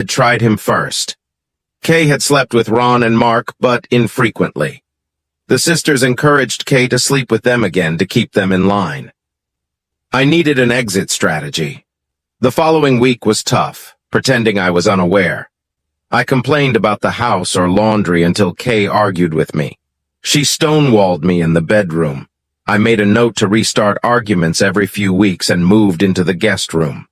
had tried him first. Kay had slept with Ron and Mark, but infrequently. The sisters encouraged Kay to sleep with them again to keep them in line. I needed an exit strategy. The following week was tough, pretending I was unaware. I complained about the house or laundry until Kay argued with me. She stonewalled me in the bedroom. I made a note to restart arguments every few weeks and moved into the guest room.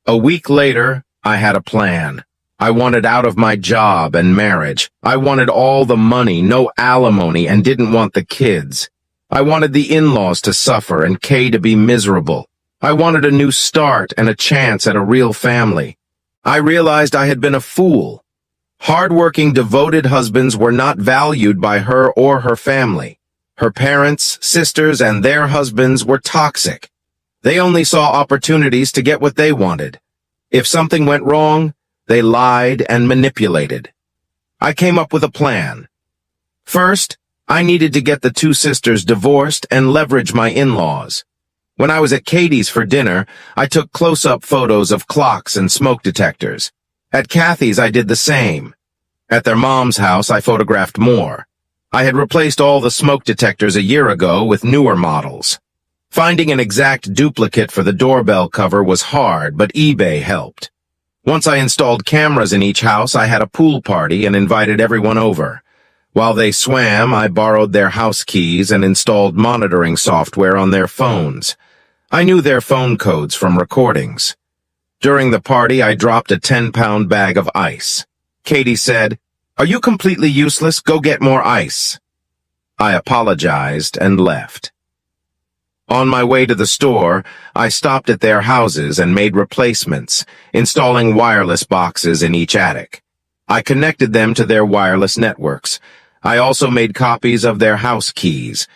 A week later, I had a plan. I wanted out of my job and marriage. I wanted all the money, no alimony, and didn't want the kids. I wanted the in-laws to suffer and Kay to be miserable. I wanted a new start and a chance at a real family. I realized I had been a fool. Hard-working, devoted husbands were not valued by her or her family. Her parents, sisters, and their husbands were toxic. They only saw opportunities to get what they wanted. If something went wrong, they lied and manipulated. I came up with a plan. First, I needed to get the two sisters divorced and leverage my in-laws. When I was at Katie's for dinner, I took close-up photos of clocks and smoke detectors. At Kathy's, I did the same. At their mom's house, I photographed more. I had replaced all the smoke detectors a year ago with newer models. Finding an exact duplicate for the doorbell cover was hard, but eBay helped. Once I installed cameras in each house, I had a pool party and invited everyone over. While they swam, I borrowed their house keys and installed monitoring software on their phones. I knew their phone codes from recordings. During the party, I dropped a 10-pound bag of ice. Katie said, "Are you completely useless? Go get more ice." I apologized and left. On my way to the store, I stopped at their houses and made replacements, installing wireless boxes in each attic. I connected them to their wireless networks. I also made copies of their house keys.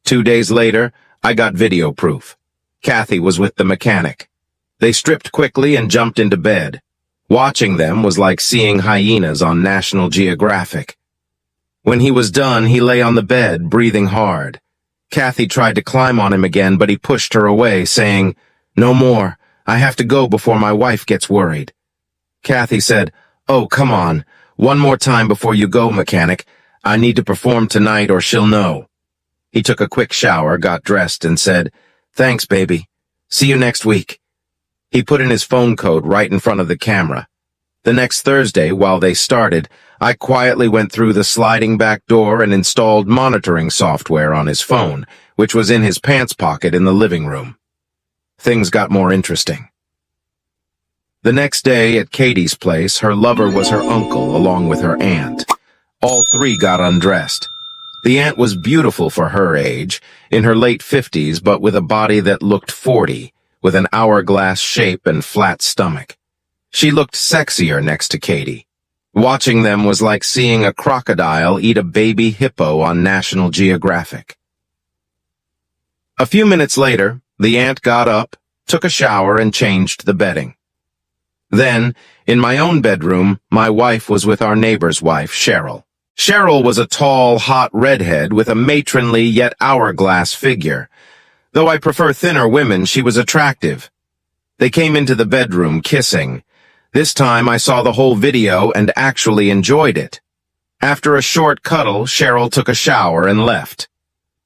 2 days later, I got video proof. Kathy was with the mechanic. They stripped quickly and jumped into bed. Watching them was like seeing hyenas on National Geographic. When he was done, he lay on the bed, breathing hard. Kathy tried to climb on him again, but he pushed her away, saying, "No more. I have to go before my wife gets worried." Kathy said, "Oh, come on. One more time before you go, mechanic. I need to perform tonight or she'll know." He took a quick shower, got dressed, and said, "Thanks, baby. See you next week." He put in his phone code right in front of the camera. The next Thursday, while they started, I quietly went through the sliding back door and installed monitoring software on his phone, which was in his pants pocket in the living room. Things got more interesting. The next day at Katie's place, her lover was her uncle along with her aunt. All three got undressed. The aunt was beautiful for her age, in her late 50s, but with a body that looked 40, with an hourglass shape and flat stomach. She looked sexier next to Katie. Watching them was like seeing a crocodile eat a baby hippo on National Geographic. A few minutes later, the aunt got up, took a shower, and changed the bedding. Then, in my own bedroom, my wife was with our neighbor's wife, Cheryl. Cheryl was a tall, hot redhead with a matronly yet hourglass figure. Though I prefer thinner women, she was attractive. They came into the bedroom, kissing. This time I saw the whole video and actually enjoyed it. After a short cuddle, Cheryl took a shower and left.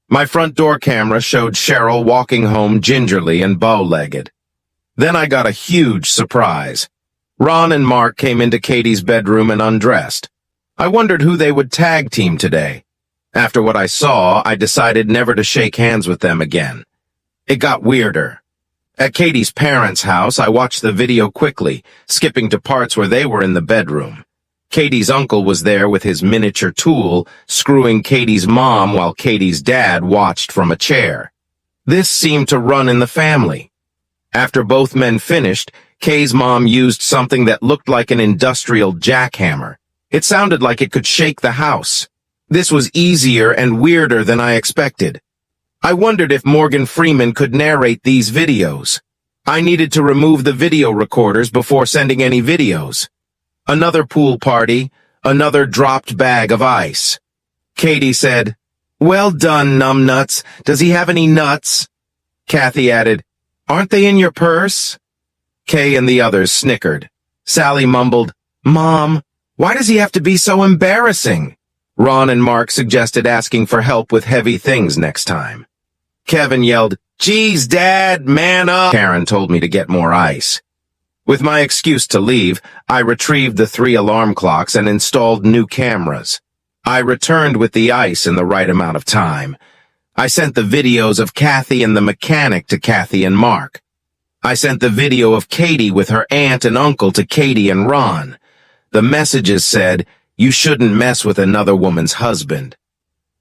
My front door camera showed Cheryl walking home gingerly and bow-legged. Then I got a huge surprise. Ron and Mark came into Katie's bedroom and undressed. I wondered who they would tag team today. After what I saw, I decided never to shake hands with them again. It got weirder. At Katie's parents' house, I watched the video quickly, skipping to parts where they were in the bedroom. Katie's uncle was there with his miniature tool, screwing Katie's mom while Katie's dad watched from a chair. This seemed to run in the family. After both men finished, Kay's mom used something that looked like an industrial jackhammer. It sounded like it could shake the house. This was easier and weirder than I expected. I wondered if Morgan Freeman could narrate these videos. I needed to remove the video recorders before sending any videos. Another pool party, another dropped bag of ice. Katie said, "Well done, numbnuts. Does he have any nuts?" Kathy added, "Aren't they in your purse?" Kay and the others snickered. Sally mumbled, Mom, why does he have to be so embarrassing? Ron and Mark suggested asking for help with heavy things next time. Kevin yelled, "Geez, Dad, man up!" Karen told me to get more ice. With my excuse to leave, I retrieved the 3 alarm clocks and installed new cameras. I returned with the ice in the right amount of time. I sent the videos of Kathy and the mechanic to Kathy and Mark. I sent the video of Katie with her aunt and uncle to Katie and Ron. The messages said, "You shouldn't mess with another woman's husband."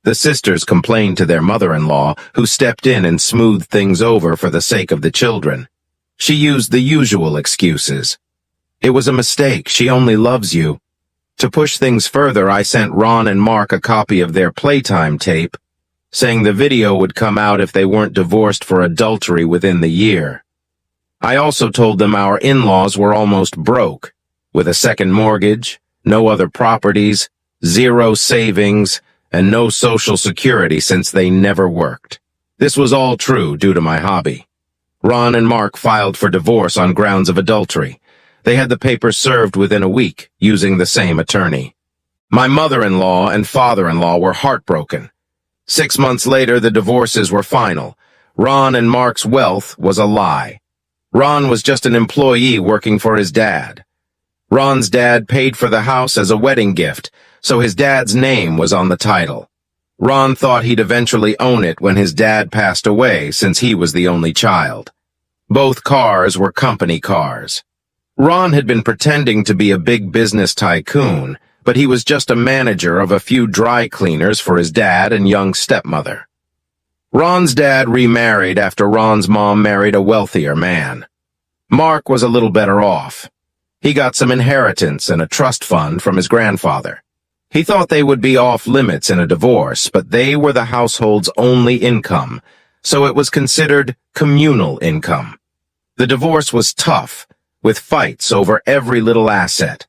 The sisters complained to their mother-in-law, who stepped in and smoothed things over for the sake of the children. She used the usual excuses. "It was a mistake. She only loves you." To push things further, I sent Ron and Mark a copy of their playtime tape, saying the video would come out if they weren't divorced for adultery within the year. I also told them our in-laws were almost broke, with a second mortgage, no other properties, 0 savings, and no Social Security since they never worked. This was all true due to my hobby. Ron and Mark filed for divorce on grounds of adultery. They had the papers served within a week, using the same attorney. My mother-in-law and father-in-law were heartbroken. 6 months later, the divorces were final. Ron and Mark's wealth was a lie. Ron was just an employee working for his dad. Ron's dad paid for the house as a wedding gift, so his dad's name was on the title. Ron thought he'd eventually own it when his dad passed away, since he was the only child. Both cars were company cars. Ron had been pretending to be a big business tycoon, but he was just a manager of a few dry cleaners for his dad and young stepmother. Ron's dad remarried after Ron's mom married a wealthier man. Mark was a little better off. He got some inheritance and a trust fund from his grandfather. He thought they would be off limits in a divorce, but they were the household's only income, so it was considered communal income. The divorce was tough, with fights over every little asset.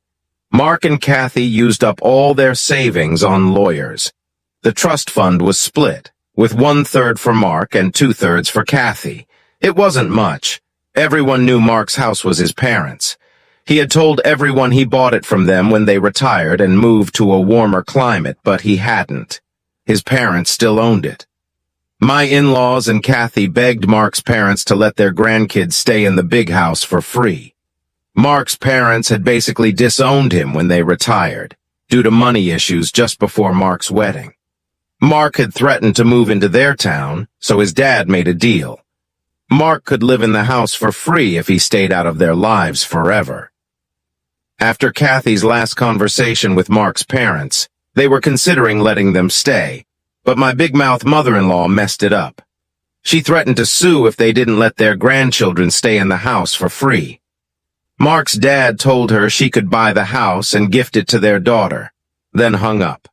Mark and Kathy used up all their savings on lawyers. The trust fund was split, with 1/3 for Mark and 2/3 for Kathy. It wasn't much. Everyone knew Mark's house was his parents'. He had told everyone he bought it from them when they retired and moved to a warmer climate, but he hadn't. His parents still owned it. My in-laws and Kathy begged Mark's parents to let their grandkids stay in the big house for free. Mark's parents had basically disowned him when they retired, due to money issues just before Mark's wedding. Mark had threatened to move into their town, so his dad made a deal. Mark could live in the house for free if he stayed out of their lives forever. After Kathy's last conversation with Mark's parents, they were considering letting them stay, but my big-mouth mother-in-law messed it up. She threatened to sue if they didn't let their grandchildren stay in the house for free. Mark's dad told her she could buy the house and gift it to their daughter, then hung up.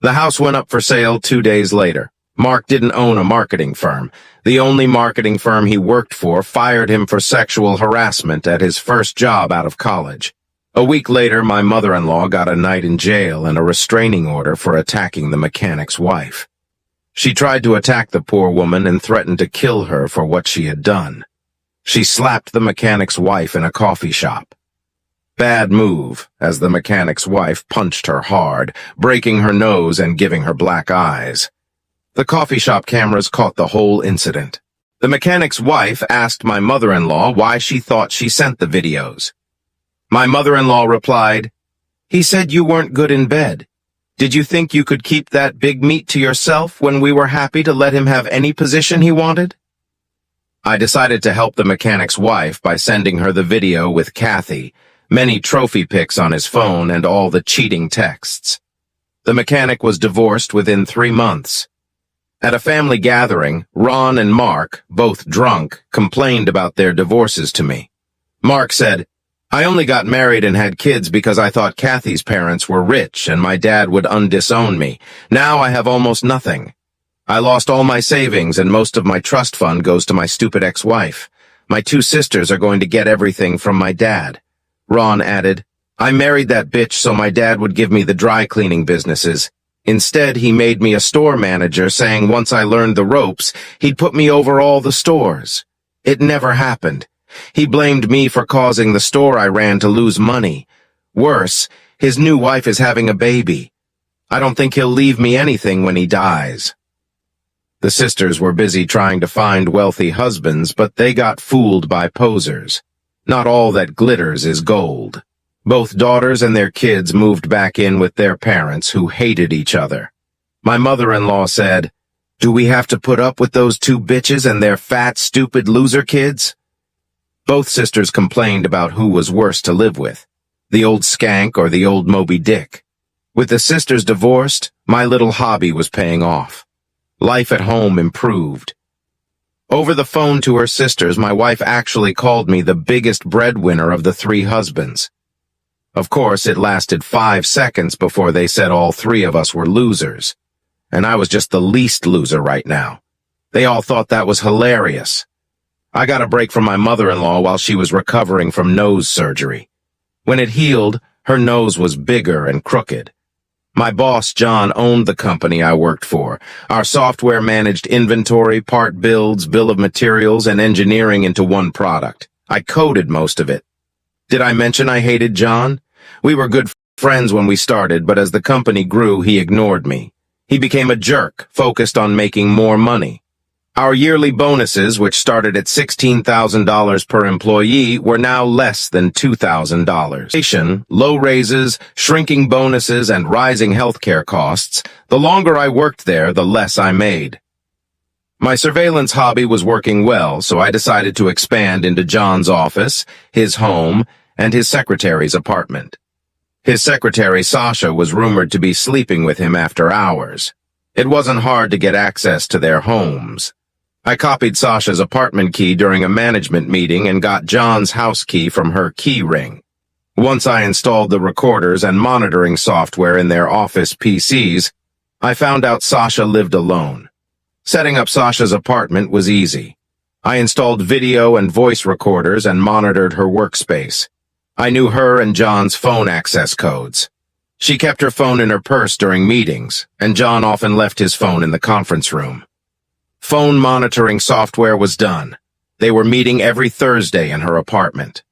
The house went up for sale 2 days later. Mark didn't own a marketing firm. The only marketing firm he worked for fired him for sexual harassment at his first job out of college. A week later, my mother-in-law got a night in jail and a restraining order for attacking the mechanic's wife. She tried to attack the poor woman and threatened to kill her for what she had done. She slapped the mechanic's wife in a coffee shop. Bad move, as the mechanic's wife punched her hard, breaking her nose and giving her black eyes. The coffee shop cameras caught the whole incident. The mechanic's wife asked my mother-in-law why she thought she sent the videos. My mother-in-law replied, "He said you weren't good in bed. Did you think you could keep that big meat to yourself when we were happy to let him have any position he wanted?" I decided to help the mechanic's wife by sending her the video with Kathy, many trophy pics on his phone, and all the cheating texts. The mechanic was divorced within 3 months. At a family gathering, Ron and Mark, both drunk, complained about their divorces to me. Mark said, "I only got married and had kids because I thought Kathy's parents were rich and my dad would undisown me. Now I have almost nothing. I lost all my savings and most of my trust fund goes to my stupid ex-wife. My 2 sisters are going to get everything from my dad." Ron added, "I married that bitch so my dad would give me the dry cleaning businesses. Instead, he made me a store manager, saying once I learned the ropes, he'd put me over all the stores. It never happened. He blamed me for causing the store I ran to lose money. Worse, his new wife is having a baby. I don't think he'll leave me anything when he dies. The sisters were busy trying to find wealthy husbands, but they got fooled by posers. Not all that glitters is gold. Both daughters and their kids moved back in with their parents, who hated each other. My mother-in-law said, "Do we have to put up with those two bitches and their fat, stupid loser kids?" Both sisters complained about who was worse to live with, the old skank or the old Moby Dick. With the sisters divorced, my little hobby was paying off. Life at home improved. Over the phone to her sisters, my wife actually called me the biggest breadwinner of the three husbands. Of course, it lasted 5 seconds before they said all three of us were losers. And I was just the least loser right now. They all thought that was hilarious. I got a break from my mother-in-law while she was recovering from nose surgery. When it healed, her nose was bigger and crooked. My boss, John, owned the company I worked for. Our software managed inventory, part builds, bill of materials, and engineering into one product. I coded most of it. Did I mention I hated John? We were good friends when we started, but as the company grew, he ignored me. He became a jerk, focused on making more money. Our yearly bonuses, which started at $16,000 per employee, were now less than $2,000. Low raises, shrinking bonuses, and rising healthcare costs. The longer I worked there, the less I made. My surveillance hobby was working well, so I decided to expand into John's office, his home, and his secretary's apartment. His secretary, Sasha, was rumored to be sleeping with him after hours. It wasn't hard to get access to their homes. I copied Sasha's apartment key during a management meeting and got John's house key from her key ring. Once I installed the recorders and monitoring software in their office PCs, I found out Sasha lived alone. Setting up Sasha's apartment was easy. I installed video and voice recorders and monitored her workspace. I knew her and John's phone access codes. She kept her phone in her purse during meetings, and John often left his phone in the conference room. Phone monitoring software was done. They were meeting every Thursday in her apartment.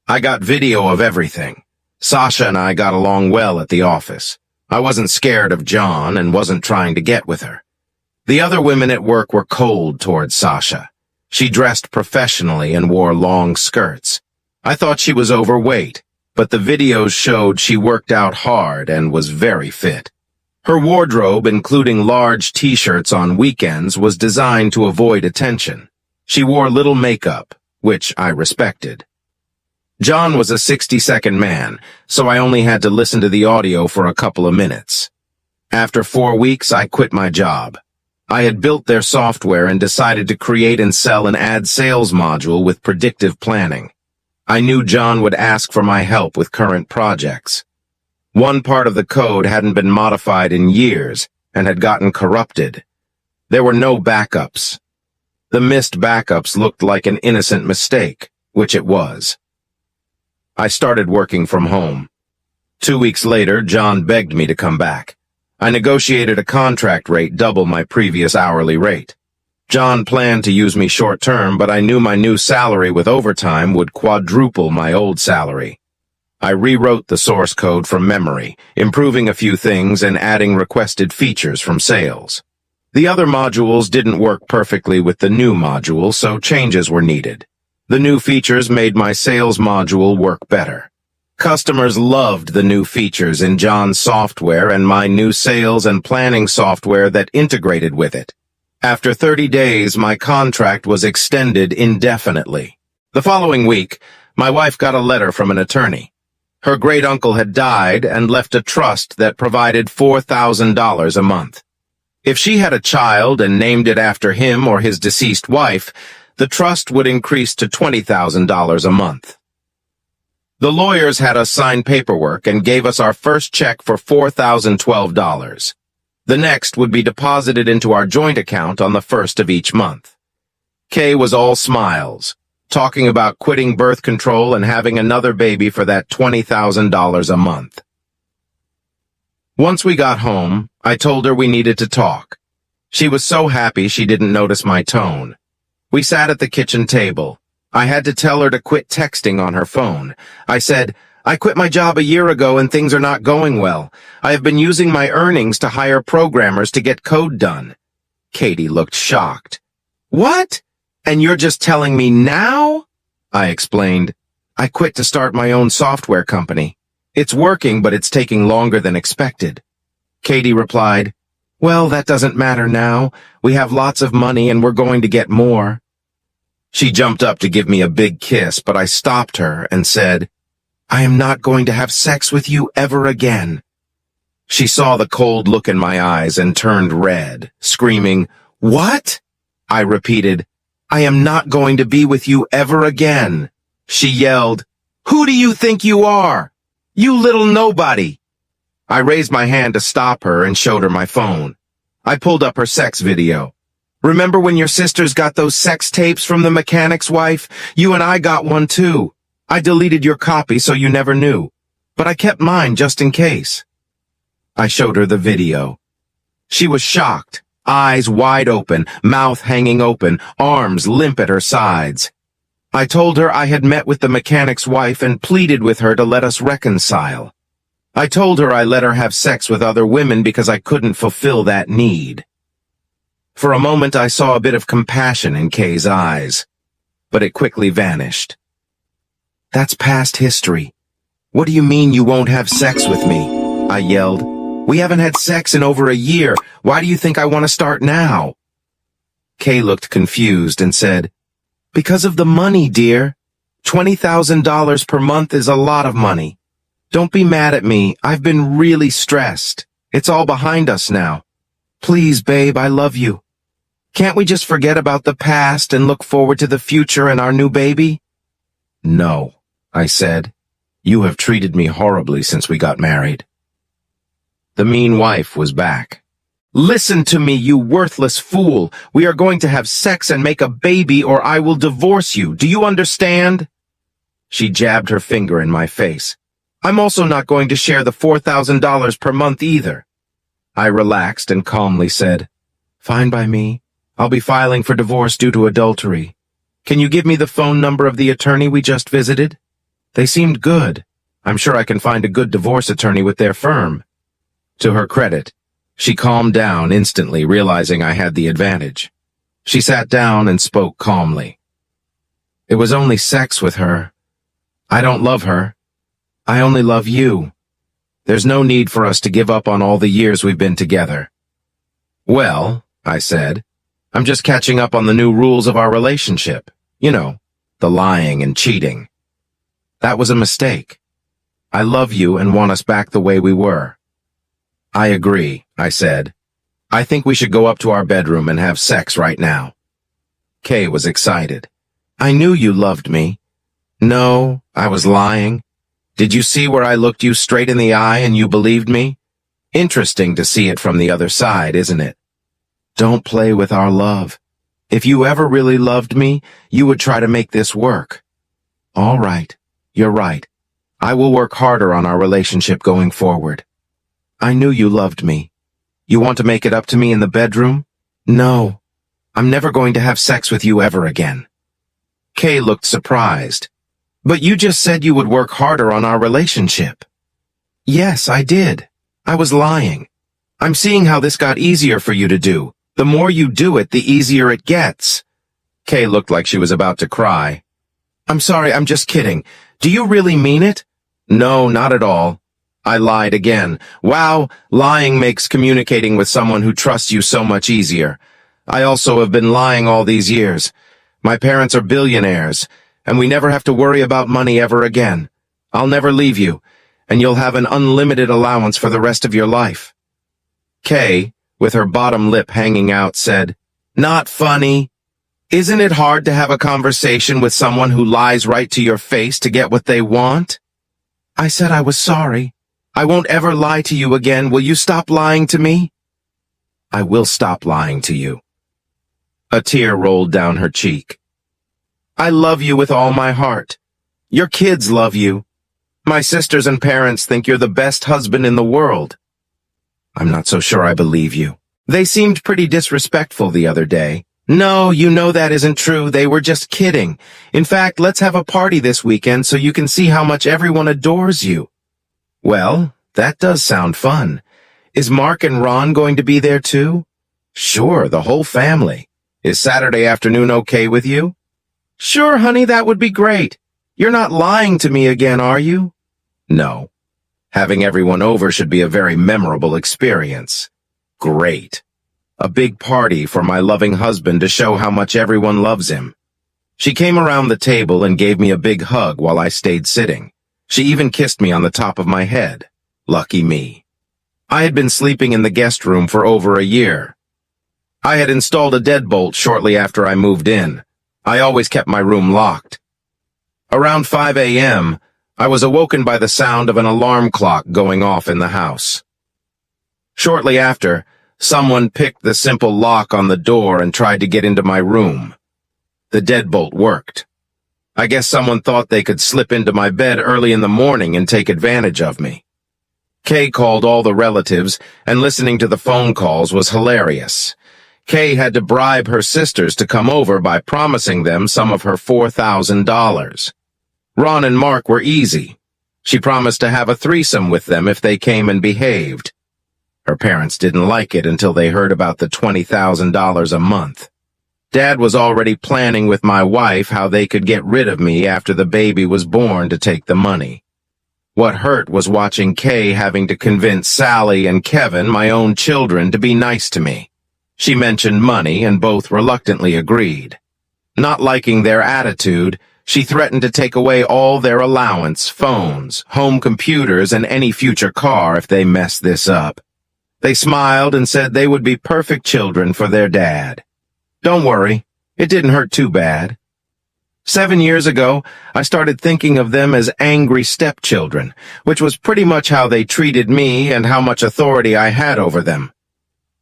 I got video of everything. Sasha and I got along well at the office. I wasn't scared of John and wasn't trying to get with her. The other women at work were cold towards Sasha. She dressed professionally and wore long skirts. I thought she was overweight, but the videos showed she worked out hard and was very fit. Her wardrobe, including large t-shirts on weekends, was designed to avoid attention. She wore little makeup, which I respected. John was a 60-second man, so I only had to listen to the audio for a couple of minutes. After 4 weeks, I quit my job. I had built their software and decided to create and sell an ad sales module with predictive planning. I knew John would ask for my help with current projects. One part of the code hadn't been modified in years and had gotten corrupted. There were no backups. The missed backups looked like an innocent mistake, which it was. I started working from home. 2 weeks later, John begged me to come back. I negotiated a contract rate double my previous hourly rate. John planned to use me short-term, but I knew my new salary with overtime would quadruple my old salary. I rewrote the source code from memory, improving a few things and adding requested features from sales. The other modules didn't work perfectly with the new module, so changes were needed. The new features made my sales module work better. Customers loved the new features in John's software and my new sales and planning software that integrated with it. After 30 days, my contract was extended indefinitely. The following week, my wife got a letter from an attorney. Her great-uncle had died and left a trust that provided $4,000 a month. If she had a child and named it after him or his deceased wife, the trust would increase to $20,000 a month. The lawyers had us sign paperwork and gave us our first check for $4,012. The next would be deposited into our joint account on the first of each month. Kay was all smiles, talking about quitting birth control and having another baby for that $20,000 a month. Once we got home, I told her we needed to talk. She was so happy she didn't notice my tone. We sat at the kitchen table. I had to tell her to quit texting on her phone. I said, I quit my job a year ago and things are not going well. I have been using my earnings to hire programmers to get code done. Katie looked shocked. What? And you're just telling me now? I explained. I quit to start my own software company. It's working, but it's taking longer than expected. Katie replied, well, that doesn't matter now. We have lots of money and we're going to get more. She jumped up to give me a big kiss, but I stopped her and said, I am not going to have sex with you ever again. She saw the cold look in my eyes and turned red, screaming, what? I repeated, I am not going to be with you ever again. She yelled, who do you think you are? You little nobody. I raised my hand to stop her and showed her my phone. I pulled up her sex video. Remember when your sisters got those sex tapes from the mechanic's wife? You and I got one too. I deleted your copy so you never knew, but I kept mine just in case. I showed her the video. She was shocked, eyes wide open, mouth hanging open, arms limp at her sides. I told her I had met with the mechanic's wife and pleaded with her to let us reconcile. I told her I let her have sex with other women because I couldn't fulfill that need. For a moment I saw a bit of compassion in Kay's eyes, but it quickly vanished. That's past history. What do you mean you won't have sex with me? I yelled. We haven't had sex in over a year. Why do you think I want to start now? Kay looked confused and said, because of the money, dear. $20,000 per month is a lot of money. Don't be mad at me. I've been really stressed. It's all behind us now. Please, babe, I love you. Can't we just forget about the past and look forward to the future and our new baby? No, I said. You have treated me horribly since we got married. The mean wife was back. Listen to me, you worthless fool. We are going to have sex and make a baby or I will divorce you. Do you understand? She jabbed her finger in my face. I'm also not going to share the $4,000 per month either. I relaxed and calmly said, fine by me. I'll be filing for divorce due to adultery. Can you give me the phone number of the attorney we just visited? They seemed good. I'm sure I can find a good divorce attorney with their firm. To her credit, she calmed down instantly, realizing I had the advantage. She sat down and spoke calmly. It was only sex with her. I don't love her. I only love you. There's no need for us to give up on all the years we've been together. Well, I said, I'm just catching up on the new rules of our relationship. You know, the lying and cheating. That was a mistake. I love you and want us back the way we were. I agree, I said. I think we should go up to our bedroom and have sex right now. Kay was excited. I knew you loved me. No, I was lying. Did you see where I looked you straight in the eye and you believed me? Interesting to see it from the other side, isn't it? Don't play with our love. If you ever really loved me, you would try to make this work. All right, you're right. I will work harder on our relationship going forward. I knew you loved me. You want to make it up to me in the bedroom? No, I'm never going to have sex with you ever again. Kay looked surprised. But you just said you would work harder on our relationship. Yes, I did. I was lying. I'm seeing how this got easier for you to do. The more you do it, the easier it gets. Kay looked like she was about to cry. I'm sorry, I'm just kidding. Do you really mean it? No, not at all. I lied again. Wow, lying makes communicating with someone who trusts you so much easier. I also have been lying all these years. My parents are billionaires, and we never have to worry about money ever again. I'll never leave you, and you'll have an unlimited allowance for the rest of your life. Kay, with her bottom lip hanging out, said, Not funny. Isn't it hard to have a conversation with someone who lies right to your face to get what they want? I said I was sorry. I won't ever lie to you again. Will you stop lying to me? I will stop lying to you. A tear rolled down her cheek. I love you with all my heart. Your kids love you. My sisters and parents think you're the best husband in the world. I'm not so sure I believe you. They seemed pretty disrespectful the other day. No, you know that isn't true. They were just kidding. In fact, let's have a party this weekend so you can see how much everyone adores you. Well, that does sound fun. Is Mark and Ron going to be there too? Sure, the whole family. Is Saturday afternoon okay with you? Sure, honey, that would be great. You're not lying to me again, are you? No. Having everyone over should be a very memorable experience. Great. A big party for my loving husband to show how much everyone loves him. She came around the table and gave me a big hug while I stayed sitting. She even kissed me on the top of my head. Lucky me. I had been sleeping in the guest room for over a year. I had installed a deadbolt shortly after I moved in. I always kept my room locked. Around 5 a.m., I was awoken by the sound of an alarm clock going off in the house. Shortly after, someone picked the simple lock on the door and tried to get into my room. The deadbolt worked. I guess someone thought they could slip into my bed early in the morning and take advantage of me. Kay called all the relatives, and listening to the phone calls was hilarious. Kay had to bribe her sisters to come over by promising them some of her $4,000. Ron and Mark were easy. She promised to have a threesome with them if they came and behaved. Her parents didn't like it until they heard about the $20,000 a month. Dad was already planning with my wife how they could get rid of me after the baby was born to take the money. What hurt was watching Kay having to convince Sally and Kevin, my own children, to be nice to me. She mentioned money, and both reluctantly agreed. Not liking their attitude, she threatened to take away all their allowance, phones, home computers, and any future car if they messed this up. They smiled and said they would be perfect children for their dad. Don't worry, it didn't hurt too bad. 7 years ago, I started thinking of them as angry stepchildren, which was pretty much how they treated me and how much authority I had over them.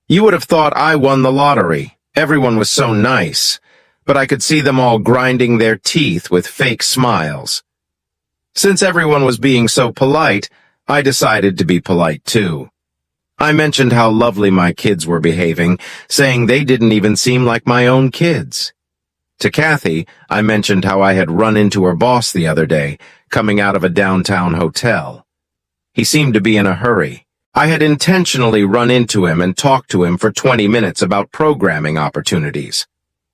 You would have thought I won the lottery. Everyone was so nice, but I could see them all grinding their teeth with fake smiles. Since everyone was being so polite, I decided to be polite too. I mentioned how lovely my kids were behaving, saying they didn't even seem like my own kids. To Kathy, I mentioned how I had run into her boss the other day, coming out of a downtown hotel. He seemed to be in a hurry. I had intentionally run into him and talked to him for 20 minutes about programming opportunities.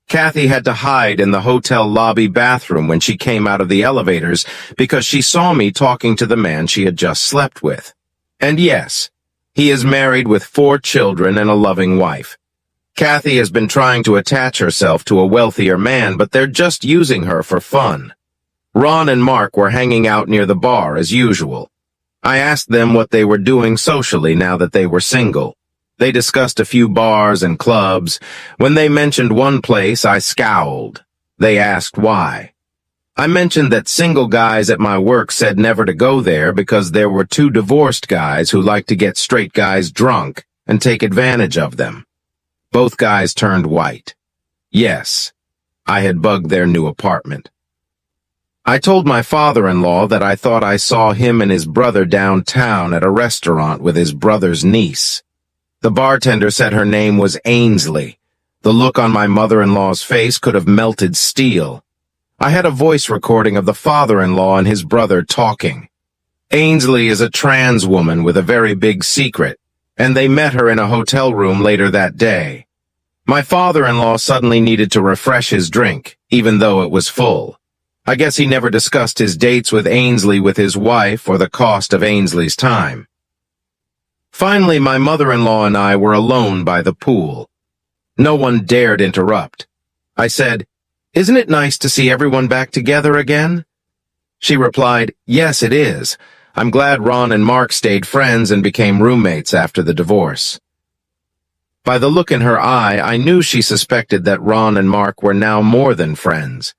Kathy had to hide in the hotel lobby bathroom when she came out of the elevators because she saw me talking to the man she had just slept with. And yes, he is married with 4 children and a loving wife. Kathy has been trying to attach herself to a wealthier man, but they're just using her for fun. Ron and Mark were hanging out near the bar as usual. I asked them what they were doing socially now that they were single. They discussed a few bars and clubs. When they mentioned one place, I scowled. They asked why. I mentioned that single guys at my work said never to go there because there were 2 divorced guys who liked to get straight guys drunk and take advantage of them. Both guys turned white. Yes, I had bugged their new apartment. I told my father-in-law that I thought I saw him and his brother downtown at a restaurant with his brother's niece. The bartender said her name was Ainsley. The look on my mother-in-law's face could have melted steel. I had a voice recording of the father-in-law and his brother talking. Ainsley is a trans woman with a very big secret, and they met her in a hotel room later that day. My father-in-law suddenly needed to refresh his drink, even though it was full. I guess he never discussed his dates with Ainsley with his wife or the cost of Ainsley's time. Finally, my mother-in-law and I were alone by the pool. No one dared interrupt. I said, "Isn't it nice to see everyone back together again?" She replied, "Yes, it is. I'm glad Ron and Mark stayed friends and became roommates after the divorce." By the look in her eye, I knew she suspected that Ron and Mark were now more than friends.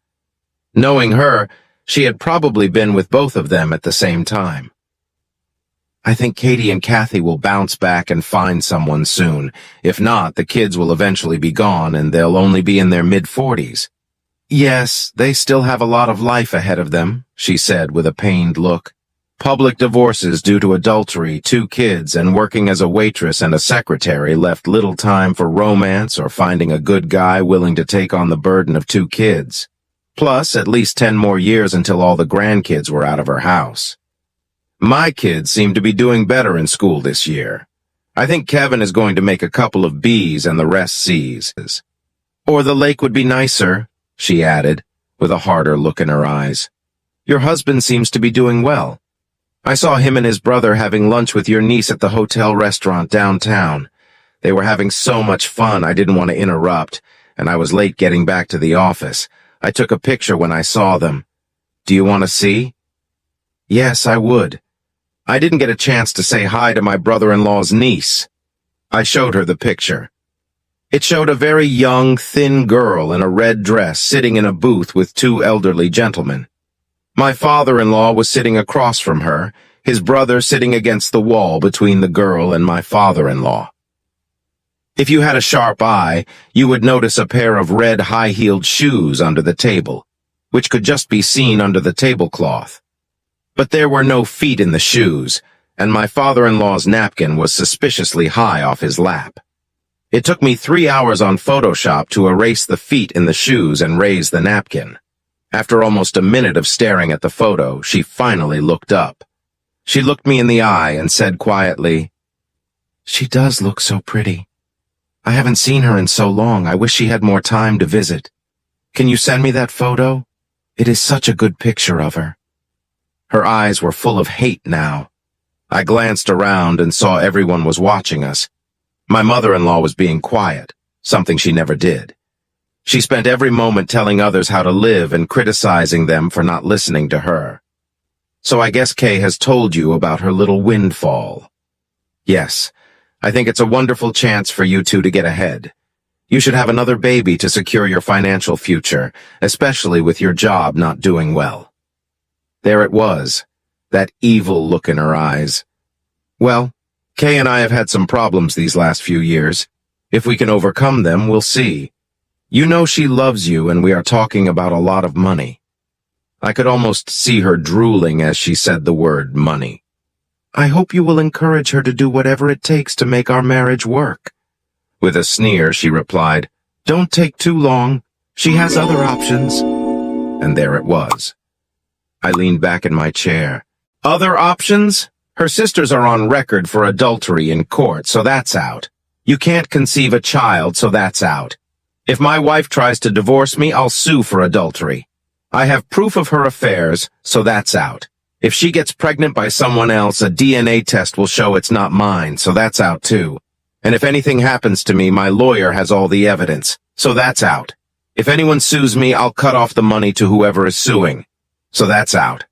Knowing her, she had probably been with both of them at the same time. I think Katie and Kathy will bounce back and find someone soon. If not, the kids will eventually be gone and they'll only be in their mid-40s. Yes, they still have a lot of life ahead of them, she said with a pained look. Public divorces due to adultery, 2 kids, and working as a waitress and a secretary left little time for romance or finding a good guy willing to take on the burden of 2 kids. Plus, at least 10 more years until all the grandkids were out of her house. My kids seem to be doing better in school this year. I think Kevin is going to make a couple of B's and the rest C's. Or the lake would be nicer, she added, with a harder look in her eyes. Your husband seems to be doing well. I saw him and his brother having lunch with your niece at the hotel restaurant downtown. They were having so much fun I didn't want to interrupt, and I was late getting back to the office. I took a picture when I saw them. Do you want to see? Yes, I would. I didn't get a chance to say hi to my brother-in-law's niece. I showed her the picture. It showed a very young, thin girl in a red dress sitting in a booth with 2 elderly gentlemen. My father-in-law was sitting across from her, his brother sitting against the wall between the girl and my father-in-law. If you had a sharp eye, you would notice a pair of red high-heeled shoes under the table, which could just be seen under the tablecloth. But there were no feet in the shoes, and my father-in-law's napkin was suspiciously high off his lap. It took me 3 hours on Photoshop to erase the feet in the shoes and raise the napkin. After almost a minute of staring at the photo, she finally looked up. She looked me in the eye and said quietly, "She does look so pretty. I haven't seen her in so long. I wish she had more time to visit. Can you send me that photo? It is such a good picture of her." Her eyes were full of hate now. I glanced around and saw everyone was watching us. My mother-in-law was being quiet, something she never did. She spent every moment telling others how to live and criticizing them for not listening to her. So I guess Kay has told you about her little windfall. Yes, I think it's a wonderful chance for you two to get ahead. You should have another baby to secure your financial future, especially with your job not doing well. There it was, that evil look in her eyes. Well, Kay and I have had some problems these last few years. If we can overcome them, we'll see. You know she loves you, and we are talking about a lot of money. I could almost see her drooling as she said the word money. I hope you will encourage her to do whatever it takes to make our marriage work. With a sneer, she replied, Don't take too long. She has other options. And there it was. I leaned back in my chair. Other options? Her sisters are on record for adultery in court, so that's out. You can't conceive a child, so that's out. If my wife tries to divorce me, I'll sue for adultery. I have proof of her affairs, so that's out. If she gets pregnant by someone else, a DNA test will show it's not mine, so that's out too. And if anything happens to me, my lawyer has all the evidence, so that's out. If anyone sues me, I'll cut off the money to whoever is suing, so that's out.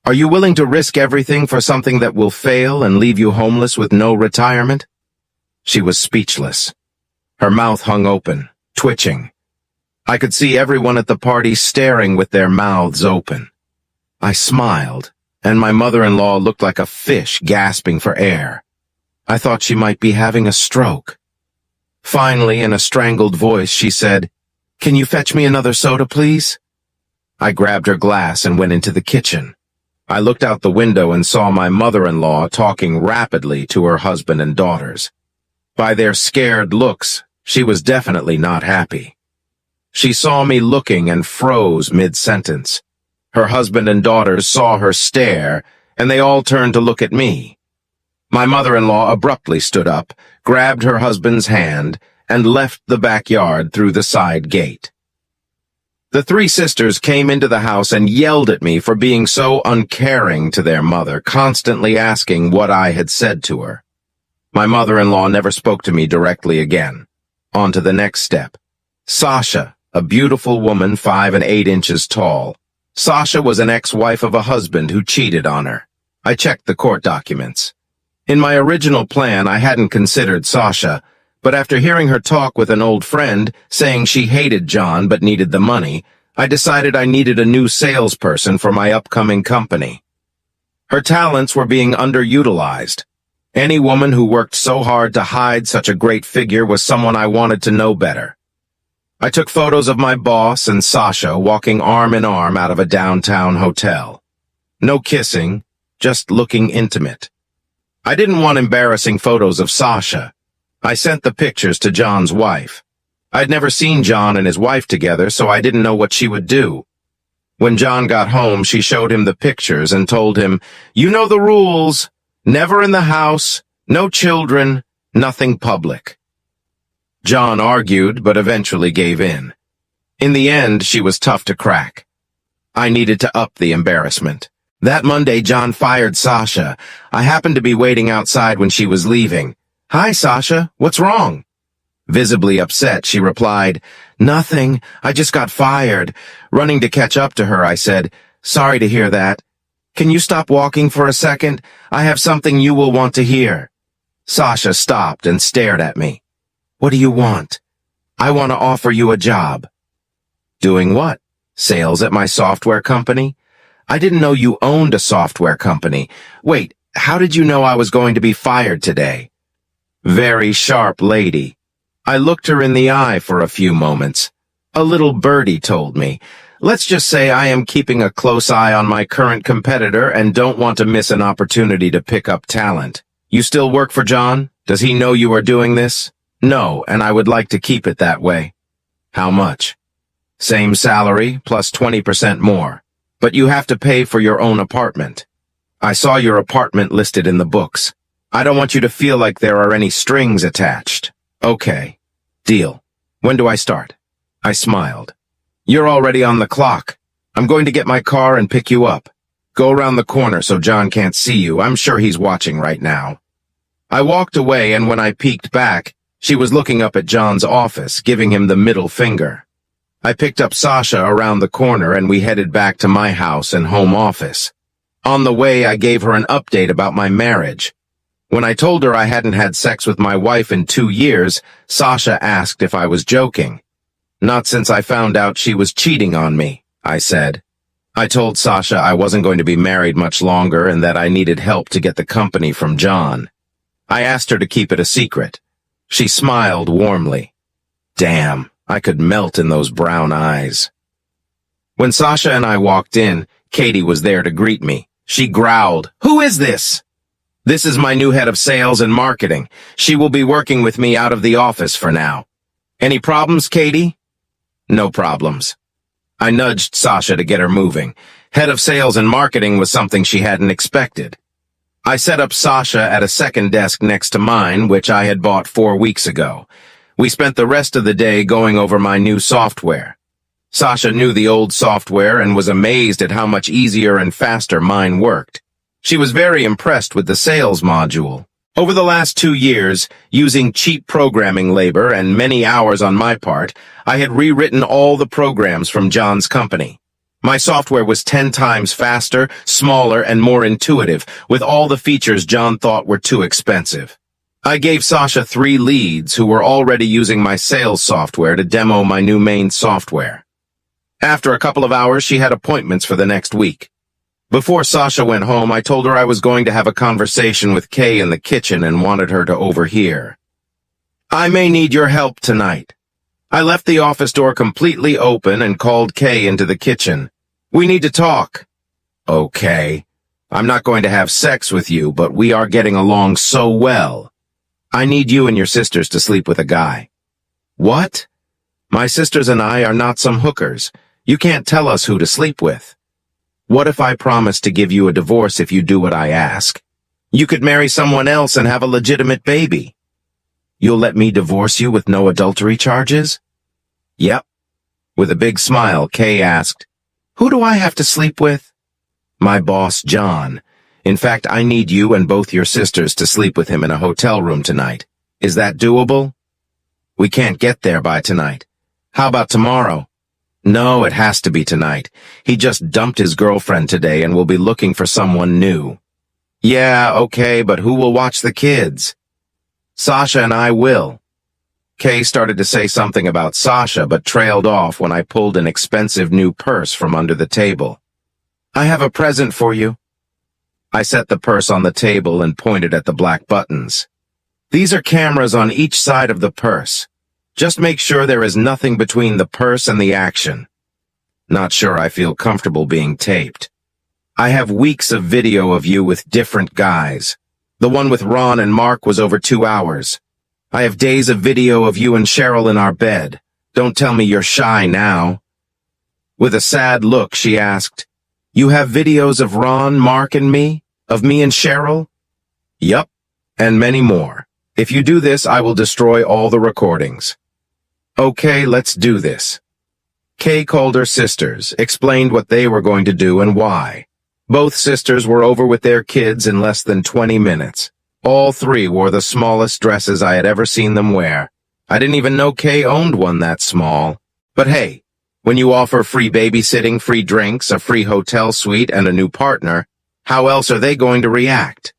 Are you willing to risk everything for something that will fail and leave you homeless with no retirement? She was speechless. Her mouth hung open, twitching. I could see everyone at the party staring with their mouths open. I smiled, and my mother-in-law looked like a fish gasping for air. I thought she might be having a stroke. Finally, in a strangled voice, she said, Can you fetch me another soda, please? I grabbed her glass and went into the kitchen. I looked out the window and saw my mother-in-law talking rapidly to her husband and daughters. By their scared looks, she was definitely not happy. She saw me looking and froze mid-sentence. Her husband and daughters saw her stare, and they all turned to look at me. My mother-in-law abruptly stood up, grabbed her husband's hand, and left the backyard through the side gate. The 3 sisters came into the house and yelled at me for being so uncaring to their mother, constantly asking what I had said to her. My mother-in-law never spoke to me directly again. On to the next step. Sasha, a beautiful woman 5 and 8 inches tall. Sasha was an ex-wife of a husband who cheated on her. I checked the court documents. In my original plan, I hadn't considered Sasha, but after hearing her talk with an old friend, saying she hated John but needed the money, I decided I needed a new salesperson for my upcoming company. Her talents were being underutilized. Any woman who worked so hard to hide such a great figure was someone I wanted to know better. I took photos of my boss and Sasha walking arm in arm out of a downtown hotel. No kissing, just looking intimate. I didn't want embarrassing photos of Sasha. I sent the pictures to John's wife. I'd never seen John and his wife together, so I didn't know what she would do. When John got home, she showed him the pictures and told him, "You know the rules. Never in the house, no children, nothing public." John argued, but eventually gave in. In the end, she was tough to crack. I needed to up the embarrassment. That Monday, John fired Sasha. I happened to be waiting outside when she was leaving. "Hi, Sasha. What's wrong?" Visibly upset, she replied, "Nothing. I just got fired." Running to catch up to her, I said, "Sorry to hear that. Can you stop walking for a second? I have something you will want to hear." Sasha stopped and stared at me. "What do you want?" "I want to offer you a job." "Doing what? Sales at my software company?" "I didn't know you owned a software company. Wait, how did you know I was going to be fired today?" Very sharp lady. I looked her in the eye for a few moments. A little birdie told me, "Let's just say I am keeping a close eye on my current competitor and don't want to miss an opportunity to pick up talent. You still work for John? Does he know you are doing this?" "No, and I would like to keep it that way." "How much?" "Same salary, plus 20% more. But you have to pay for your own apartment. I saw your apartment listed in the books. I don't want you to feel like there are any strings attached." "Okay. Deal. When do I start?" I smiled. "You're already on the clock. I'm going to get my car and pick you up. Go around the corner so John can't see you. I'm sure he's watching right now." I walked away, and when I peeked back, she was looking up at John's office, giving him the middle finger. I picked up Sasha around the corner, and we headed back to my house and home office. On the way, I gave her an update about my marriage. When I told her I hadn't had sex with my wife in 2 years, Sasha asked if I was joking. "Not since I found out she was cheating on me," I said. I told Sasha I wasn't going to be married much longer and that I needed help to get the company from John. I asked her to keep it a secret. She smiled warmly. Damn, I could melt in those brown eyes. When Sasha and I walked in, Katie was there to greet me. She growled, "Who is this?" "This is my new head of sales and marketing. She will be working with me out of the office for now." "Any problems, Katie?" "No problems." I nudged Sasha to get her moving. Head of sales and marketing was something she hadn't expected. I set up Sasha at a second desk next to mine, which I had bought 4 weeks ago. We spent the rest of the day going over my new software. Sasha knew the old software and was amazed at how much easier and faster mine worked. She was very impressed with the sales module. Over the last 2 years, using cheap programming labor and many hours on my part, I had rewritten all the programs from John's company. My software was 10 times faster, smaller, and more intuitive, with all the features John thought were too expensive. I gave Sasha 3 leads who were already using my sales software to demo my new main software. After a couple of hours, she had appointments for the next week. Before Sasha went home, I told her I was going to have a conversation with Kay in the kitchen and wanted her to overhear. "I may need your help tonight." I left the office door completely open and called Kay into the kitchen. "We need to talk." "Okay. I'm not going to have sex with you, but we are getting along so well. I need you and your sisters to sleep with a guy." "What?" "My sisters and I are not some hookers. You can't tell us who to sleep with." "What if I promise to give you a divorce if you do what I ask? You could marry someone else and have a legitimate baby." "You'll let me divorce you with no adultery charges?" "Yep." With a big smile, Kay asked, "Who do I have to sleep with?" "My boss, John. In fact, I need you and both your sisters to sleep with him in a hotel room tonight. Is that doable?" "We can't get there by tonight. How about tomorrow?" "No, it has to be tonight. He just dumped his girlfriend today and will be looking for someone new." "Yeah, okay, but who will watch the kids?" "Sasha and I will." Kay started to say something about Sasha, but trailed off when I pulled an expensive new purse from under the table. "I have a present for you." I set the purse on the table and pointed at the black buttons. "These are cameras on each side of the purse. Just make sure there is nothing between the purse and the action." Not sure I feel comfortable being taped. I have weeks of video of you with different guys. The one with Ron and Mark was over 2 hours. I have days of video of you and Cheryl in our bed. Don't tell me you're shy now." With a sad look, she asked, "You have videos of Ron, Mark, and me? Of me and Cheryl?" "Yup, and many more. If you do this, I will destroy all the recordings." "Okay, let's do this." Kay called her sisters, explained what they were going to do and why. Both sisters were over with their kids in less than 20 minutes. All three wore the smallest dresses I had ever seen them wear. I didn't even know Kay owned one that small. But hey, when you offer free babysitting, free drinks, a free hotel suite, and a new partner, how else are they going to react?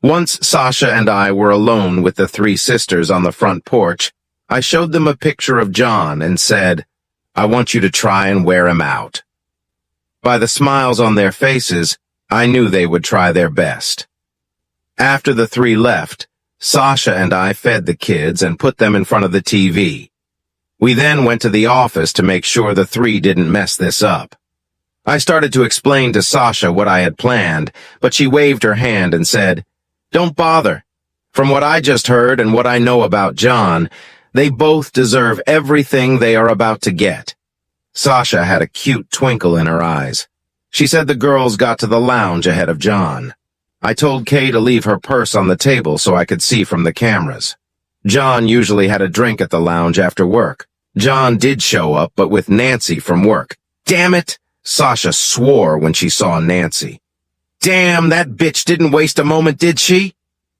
Once Sasha and I were alone with the three sisters on the front porch, I showed them a picture of John and said, "I want you to try and wear him out." By the smiles on their faces, I knew they would try their best. After the three left, Sasha and I fed the kids and put them in front of the TV. We then went to the office to make sure the three didn't mess this up. I started to explain to Sasha what I had planned, but she waved her hand and said, "Don't bother. From what I just heard and what I know about John, they both deserve everything they are about to get." Sasha had a cute twinkle in her eyes. She said the girls got to the lounge ahead of John. I told Kay to leave her purse on the table so I could see from the cameras. John usually had a drink at the lounge after work. John did show up, but with Nancy from work. Damn it! Sasha swore when she saw Nancy. Damn, that bitch didn't waste a moment, did she?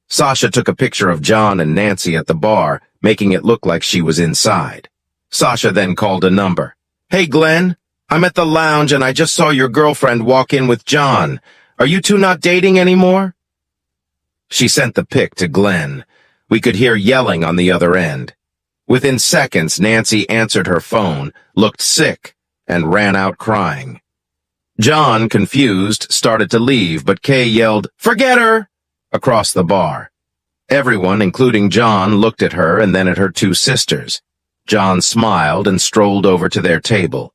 Sasha took a picture of John and Nancy at the bar, making it look like she was inside. Sasha then called a number. "Hey, Glenn, I'm at the lounge and I just saw your girlfriend walk in with John. Are you two not dating anymore?" She sent the pic to Glenn. We could hear yelling on the other end. Within seconds, Nancy answered her phone, looked sick, and ran out crying. John, confused, started to leave, but Kay yelled, "Forget her!" across the bar. Everyone, including John, looked at her and then at her two sisters. John smiled and strolled over to their table.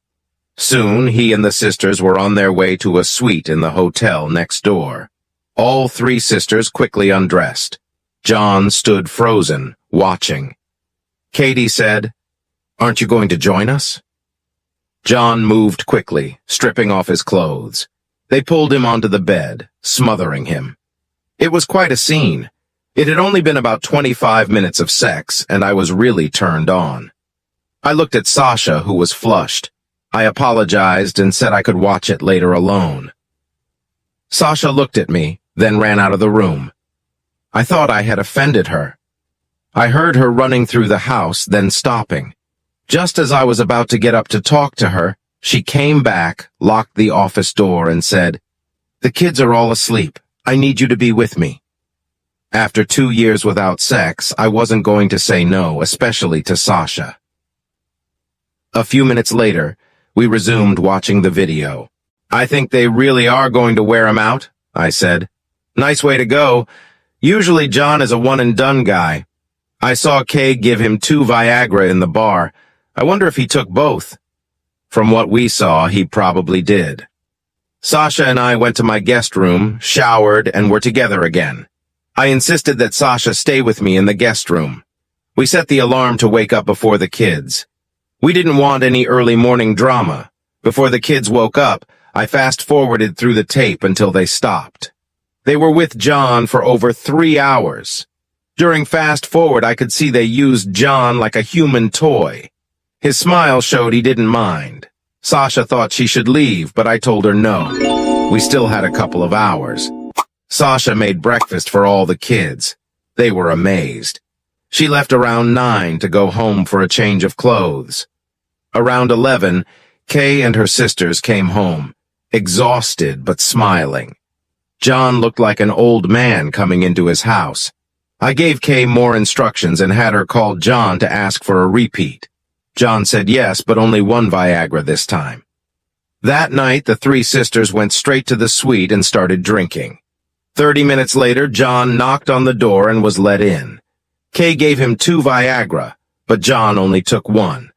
Soon, he and the sisters were on their way to a suite in the hotel next door. All three sisters quickly undressed. John stood frozen, watching. Katie said, "Aren't you going to join us?" John moved quickly, stripping off his clothes. They pulled him onto the bed, smothering him. It was quite a scene. It had only been about 25 minutes of sex, and I was really turned on. I looked at Sasha, who was flushed. I apologized and said I could watch it later alone. Sasha looked at me, then ran out of the room. I thought I had offended her. I heard her running through the house, then stopping. Just as I was about to get up to talk to her, she came back, locked the office door, and said, "The kids are all asleep. I need you to be with me." After 2 years without sex, I wasn't going to say no, especially to Sasha. A few minutes later, we resumed watching the video. "I think they really are going to wear him out," I said. "Nice way to go. Usually John is a one-and-done guy. I saw Kay give him 2 Viagra in the bar. I wonder if he took both." From what we saw, he probably did. Sasha and I went to my guest room, showered, and were together again. I insisted that Sasha stay with me in the guest room. We set the alarm to wake up before the kids. We didn't want any early morning drama. Before the kids woke up, I fast-forwarded through the tape until they stopped. They were with John for over 3 hours. During fast-forward, I could see they used John like a human toy. His smile showed he didn't mind. Sasha thought she should leave, but I told her no. We still had a couple of hours. Sasha made breakfast for all the kids. They were amazed. She left around 9 to go home for a change of clothes. Around 11, Kay and her sisters came home, exhausted but smiling. John looked like an old man coming into his house. I gave Kay more instructions and had her call John to ask for a repeat. John said yes, but only 1 Viagra this time. That night, the 3 sisters went straight to the suite and started drinking. 30 minutes later, John knocked on the door and was let in. Kay gave him 2 Viagra, but John only took 1.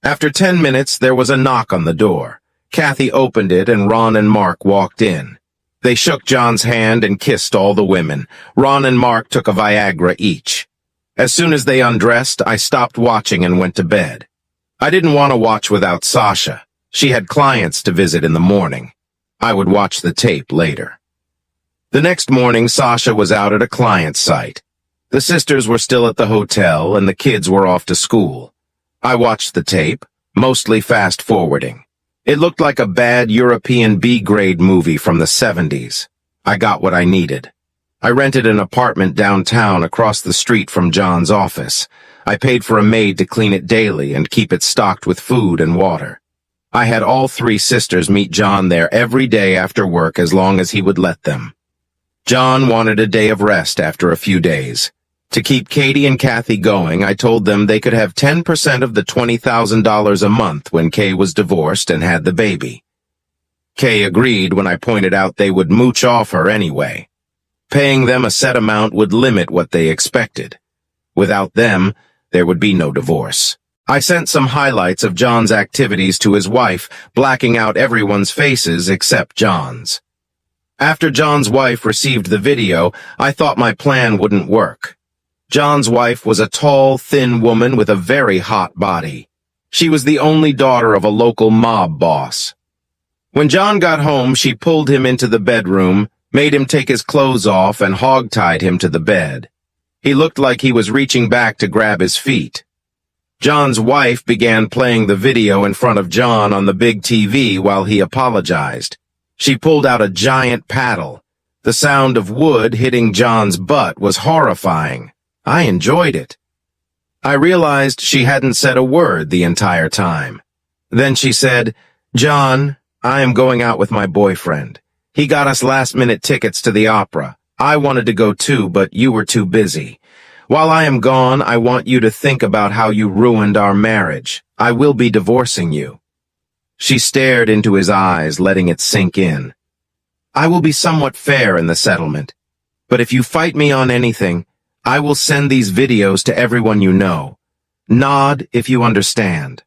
After 10 minutes, there was a knock on the door. Kathy opened it and Ron and Mark walked in. They shook John's hand and kissed all the women. Ron and Mark took a Viagra each. As soon as they undressed, I stopped watching and went to bed. I didn't want to watch without Sasha. She had clients to visit in the morning. I would watch the tape later. The next morning, Sasha was out at a client site. The sisters were still at the hotel and the kids were off to school. I watched the tape, mostly fast-forwarding. It looked like a bad European B-grade movie from the 70s. I got what I needed. I rented an apartment downtown across the street from John's office. I paid for a maid to clean it daily and keep it stocked with food and water. I had all three sisters meet John there every day after work as long as he would let them. John wanted a day of rest after a few days. To keep Katie and Kathy going, I told them they could have 10% of the $20,000 a month when Kay was divorced and had the baby. Kay agreed when I pointed out they would mooch off her anyway. Paying them a set amount would limit what they expected. Without them, there would be no divorce. I sent some highlights of John's activities to his wife, blacking out everyone's faces except John's. After John's wife received the video, I thought my plan wouldn't work. John's wife was a tall, thin woman with a very hot body. She was the only daughter of a local mob boss. When John got home, she pulled him into the bedroom, made him take his clothes off, and hog-tied him to the bed. He looked like he was reaching back to grab his feet. John's wife began playing the video in front of John on the big TV while he apologized. She pulled out a giant paddle. The sound of wood hitting John's butt was horrifying. I enjoyed it. I realized she hadn't said a word the entire time. Then she said, "John, I am going out with my boyfriend. He got us last-minute tickets to the opera. I wanted to go too, but you were too busy. While I am gone, I want you to think about how you ruined our marriage. I will be divorcing you." She stared into his eyes, letting it sink in. "I will be somewhat fair in the settlement, but if you fight me on anything, I will send these videos to everyone you know. Nod if you understand."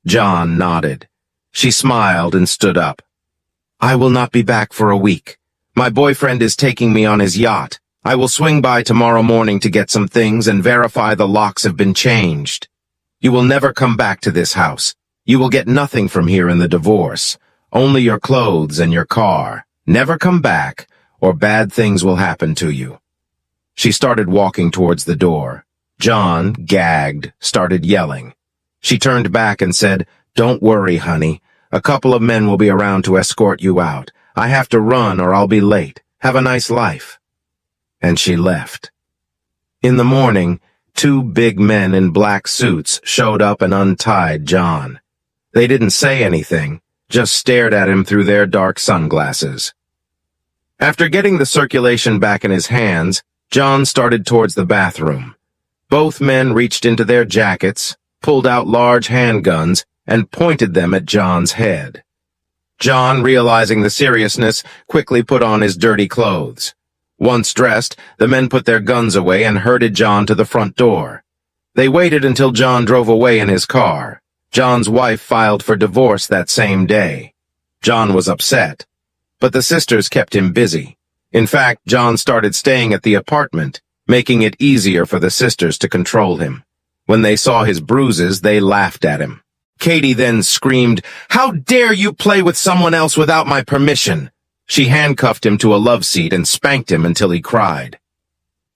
John nodded. She smiled and stood up. "I will not be back for a week. My boyfriend is taking me on his yacht. I will swing by tomorrow morning to get some things and verify the locks have been changed. You will never come back to this house. You will get nothing from here in the divorce. Only your clothes and your car. Never come back, or bad things will happen to you." She started walking towards the door. John, gagged, started yelling. She turned back and said, "Don't worry, honey. A couple of men will be around to escort you out. I have to run or I'll be late. Have a nice life." And she left. In the morning, two big men in black suits showed up and untied John. They didn't say anything, just stared at him through their dark sunglasses. After getting the circulation back in his hands, John started towards the bathroom. Both men reached into their jackets, pulled out large handguns, and pointed them at John's head. John, realizing the seriousness, quickly put on his dirty clothes. Once dressed, the men put their guns away and herded John to the front door. They waited until John drove away in his car. John's wife filed for divorce that same day. John was upset, but the sisters kept him busy. In fact, John started staying at the apartment, making it easier for the sisters to control him. When they saw his bruises, they laughed at him. Katie then screamed, "How dare you play with someone else without my permission?" She handcuffed him to a love seat and spanked him until he cried.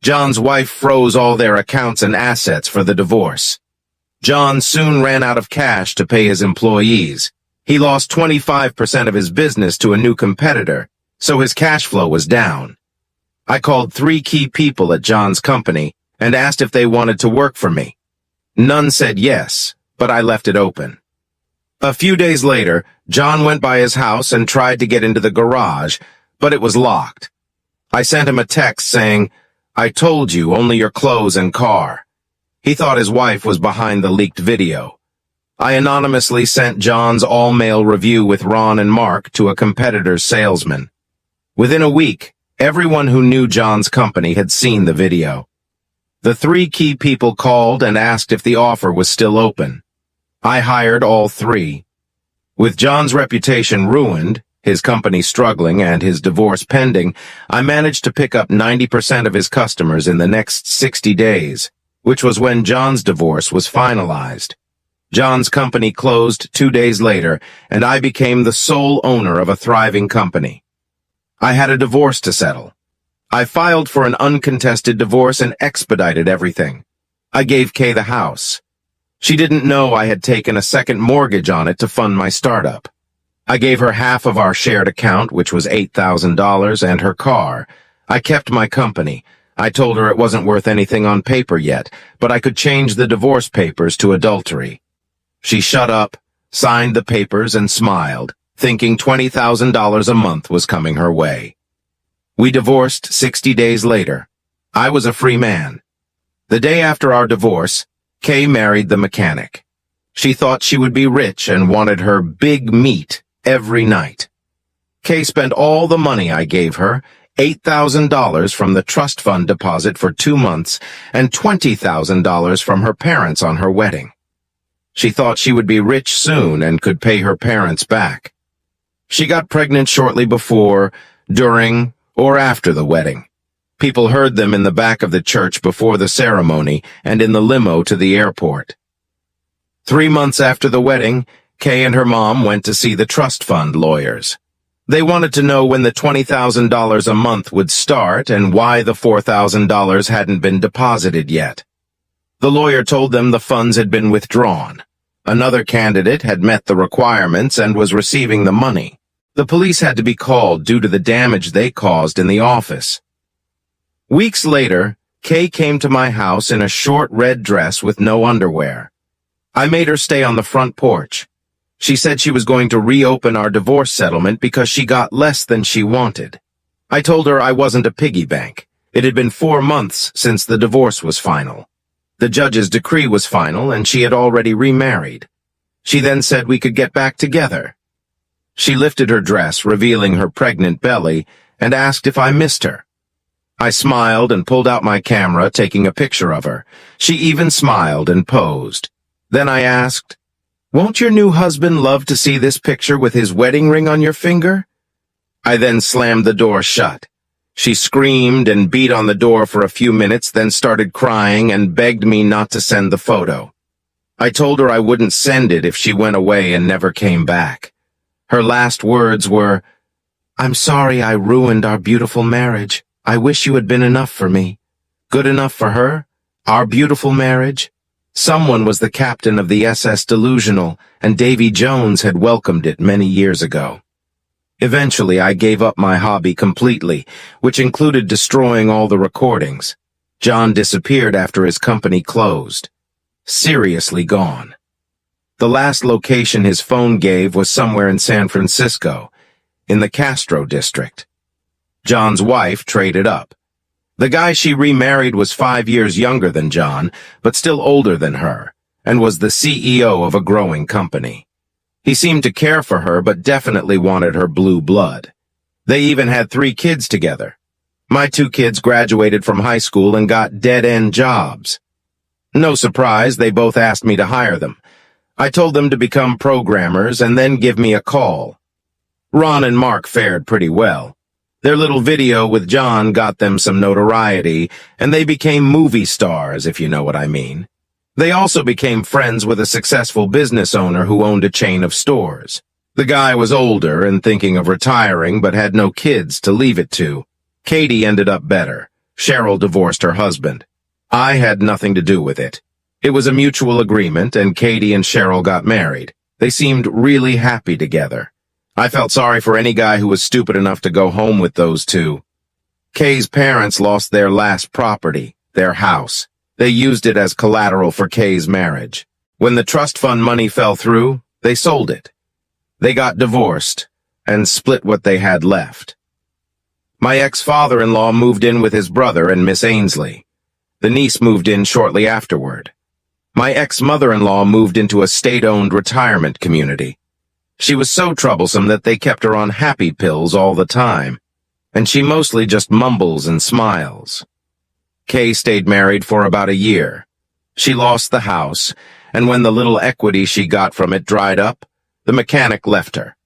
John's wife froze all their accounts and assets for the divorce. John soon ran out of cash to pay his employees. He lost 25% of his business to a new competitor, so his cash flow was down. I called 3 key people at John's company and asked if they wanted to work for me. None said yes, but I left it open. A few days later, John went by his house and tried to get into the garage, but it was locked. I sent him a text saying, "I told you, only your clothes and car." He thought his wife was behind the leaked video. I anonymously sent John's all-mail review with Ron and Mark to a competitor's salesman. Within a week, everyone who knew John's company had seen the video. The 3 key people called and asked if the offer was still open. I hired all 3. With John's reputation ruined, his company struggling, and his divorce pending, I managed to pick up 90% of his customers in the next 60 days, which was when John's divorce was finalized. John's company closed 2 days later, and I became the sole owner of a thriving company. I had a divorce to settle. I filed for an uncontested divorce and expedited everything. I gave Kay the house. She didn't know I had taken a second mortgage on it to fund my startup. I gave her half of our shared account, which was $8,000, and her car. I kept my company. I told her it wasn't worth anything on paper yet, but I could change the divorce papers to adultery. She shut up, signed the papers, and smiled, thinking $20,000 a month was coming her way. We divorced 60 days later. I was a free man. The day after our divorce, Kay married the mechanic. She thought she would be rich and wanted her big meat every night. Kay spent all the money I gave her, $8,000 from the trust fund deposit for 2 months and $20,000 from her parents on her wedding. She thought she would be rich soon and could pay her parents back. She got pregnant shortly before, during, or after the wedding. People heard them in the back of the church before the ceremony and in the limo to the airport. 3 months after the wedding, Kay and her mom went to see the trust fund lawyers. They wanted to know when the $20,000 a month would start and why the $4,000 hadn't been deposited yet. The lawyer told them the funds had been withdrawn. Another candidate had met the requirements and was receiving the money. The police had to be called due to the damage they caused in the office. Weeks later, Kay came to my house in a short red dress with no underwear. I made her stay on the front porch. She said she was going to reopen our divorce settlement because she got less than she wanted. I told her I wasn't a piggy bank. It had been 4 months since the divorce was final. The judge's decree was final, and she had already remarried. She then said we could get back together. She lifted her dress, revealing her pregnant belly, and asked if I missed her. I smiled and pulled out my camera, taking a picture of her. She even smiled and posed. Then I asked, "Won't your new husband love to see this picture with his wedding ring on your finger?" I then slammed the door shut. She screamed and beat on the door for a few minutes, then started crying and begged me not to send the photo. I told her I wouldn't send it if she went away and never came back. Her last words were, "I'm sorry I ruined our beautiful marriage. I wish you had been enough for me." Good enough for her? Our beautiful marriage? Someone was the captain of the SS Delusional, and Davy Jones had welcomed it many years ago. Eventually, I gave up my hobby completely, which included destroying all the recordings. John disappeared after his company closed. Seriously gone. The last location his phone gave was somewhere in San Francisco, in the Castro district. John's wife traded up. The guy she remarried was 5 years younger than John, but still older than her, and was the CEO of a growing company. He seemed to care for her, but definitely wanted her blue blood. They even had 3 kids together. My 2 kids graduated from high school and got dead-end jobs. No surprise, they both asked me to hire them. I told them to become programmers and then give me a call. Ron and Mark fared pretty well. Their little video with John got them some notoriety, and they became movie stars, if you know what I mean. They also became friends with a successful business owner who owned a chain of stores. The guy was older and thinking of retiring, but had no kids to leave it to. Katie ended up better. Cheryl divorced her husband. I had nothing to do with it. It was a mutual agreement, and Katie and Cheryl got married. They seemed really happy together. I felt sorry for any guy who was stupid enough to go home with those two. Kay's parents lost their last property, their house. They used it as collateral for Kay's marriage. When the trust fund money fell through, they sold it. They got divorced and split what they had left. My ex-father-in-law moved in with his brother and Miss Ainsley. The niece moved in shortly afterward. My ex-mother-in-law moved into a state-owned retirement community. She was so troublesome that they kept her on happy pills all the time, and she mostly just mumbles and smiles. Kay stayed married for about a year. She lost the house, and when the little equity she got from it dried up, The mechanic left her.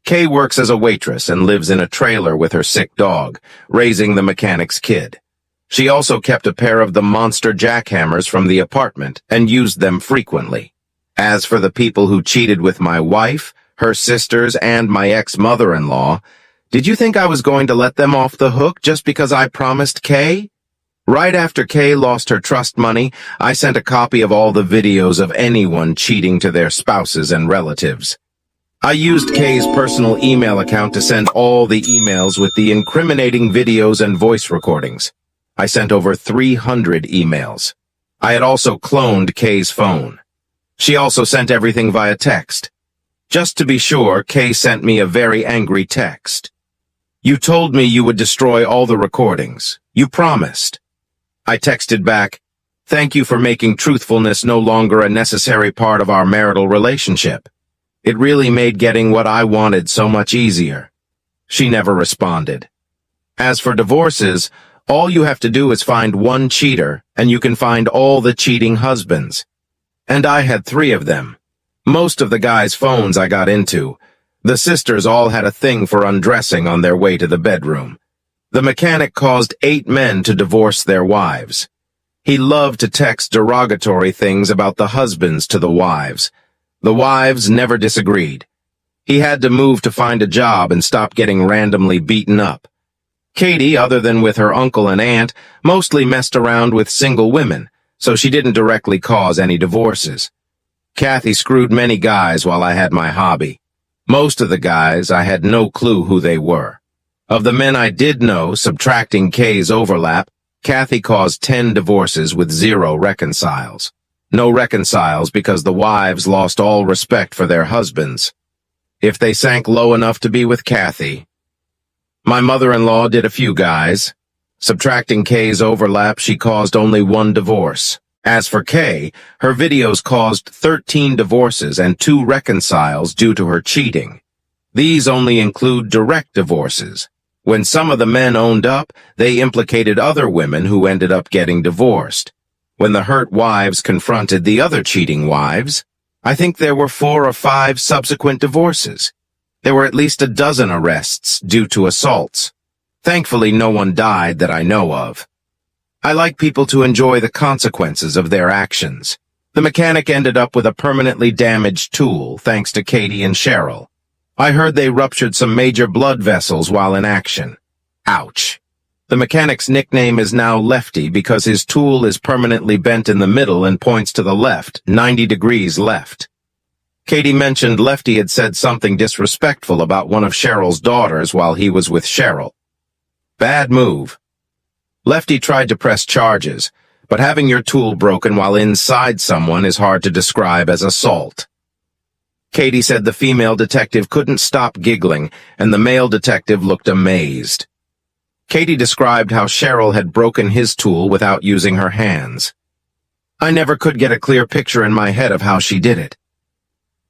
Kay works as a waitress and lives in a trailer with her sick dog, raising the mechanic's kid. She also kept a pair of the monster jackhammers from the apartment and used them frequently. As for the people who cheated with my wife, her sisters, and my ex-mother-in-law, did you think I was going to let them off the hook just because I promised Kay? Right after Kay lost her trust money, I sent a copy of all the videos of anyone cheating to their spouses and relatives. I used Kay's personal email account to send all the emails with the incriminating videos and voice recordings. I sent over 300 emails. I had also cloned Kay's phone. She also sent everything via text. Just to be sure, Kay sent me a very angry text. You told me you would destroy all the recordings. You promised. I texted back, thank you for making truthfulness no longer a necessary part of our marital relationship. It really made getting what I wanted so much easier. She never responded. As for divorces, all you have to do is find one cheater, and you can find all the cheating husbands. And I had 3 of them. Most of the guys' phones I got into. The sisters all had a thing for undressing on their way to the bedroom. The mechanic caused 8 men to divorce their wives. He loved to text derogatory things about the husbands to the wives. The wives never disagreed. He had to move to find a job and stop getting randomly beaten up. Katie, other than with her uncle and aunt, mostly messed around with single women, so she didn't directly cause any divorces. Kathy screwed many guys while I had my hobby. Most of the guys, I had no clue who they were. Of the men I did know, subtracting Kay's overlap, Kathy caused 10 divorces with 0 reconciles. No reconciles because the wives lost all respect for their husbands. If they sank low enough to be with Kathy. My mother-in-law did a few guys. Subtracting Kay's overlap, she caused only 1 divorce. As for Kay, her videos caused 13 divorces and 2 reconciles due to her cheating. These only include direct divorces. When some of the men owned up, they implicated other women who ended up getting divorced. When the hurt wives confronted the other cheating wives, I think there were 4 or 5 subsequent divorces. There were at least a dozen arrests due to assaults. Thankfully, no one died that I know of. I like people to enjoy the consequences of their actions. The mechanic ended up with a permanently damaged tool, thanks to Katie and Cheryl. I heard they ruptured some major blood vessels while in action. Ouch. The mechanic's nickname is now Lefty because his tool is permanently bent in the middle and points to the left, 90 degrees left. Katie mentioned Lefty had said something disrespectful about one of Cheryl's daughters while he was with Cheryl. Bad move. Lefty tried to press charges, but having your tool broken while inside someone is hard to describe as assault. Katie said the female detective couldn't stop giggling, and the male detective looked amazed. Katie described how Cheryl had broken his tool without using her hands. I never could get a clear picture in my head of how she did it.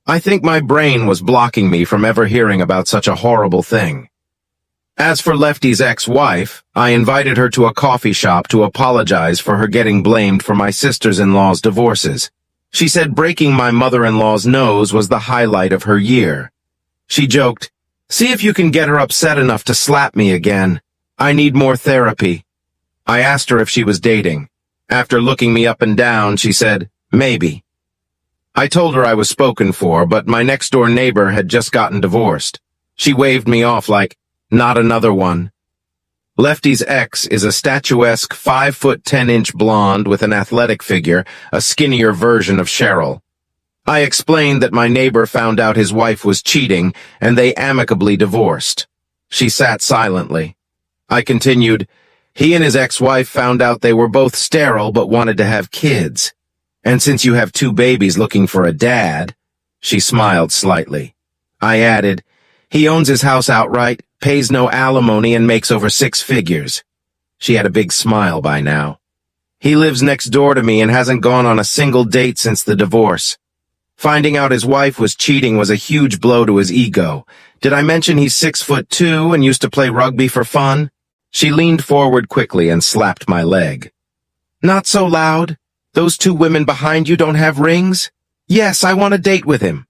I think my brain was blocking me from ever hearing about such a horrible thing. As for Lefty's ex-wife, I invited her to a coffee shop to apologize for her getting blamed for my sisters-in-law's divorces. She said breaking my mother-in-law's nose was the highlight of her year. She joked, "See if you can get her upset enough to slap me again. I need more therapy." I asked her if she was dating. After looking me up and down, she said, "Maybe." I told her I was spoken for, but my next-door neighbor had just gotten divorced. She waved me off like, "Not another one." Lefty's ex is a statuesque 5'10" blonde with an athletic figure, a skinnier version of Cheryl. I explained that my neighbor found out his wife was cheating, and they amicably divorced. She sat silently. I continued, "He and his ex-wife found out they were both sterile but wanted to have kids. And since you have 2 babies looking for a dad," she smiled slightly. I added, "He owns his house outright, pays no alimony, and makes over 6 figures. She had a big smile by now. "He lives next door to me and hasn't gone on a single date since the divorce. Finding out his wife was cheating was a huge blow to his ego. Did I mention he's 6'2" and used to play rugby for fun?" She leaned forward quickly and slapped my leg. "Not so loud. Those 2 women behind you don't have rings? Yes, I want a date with him."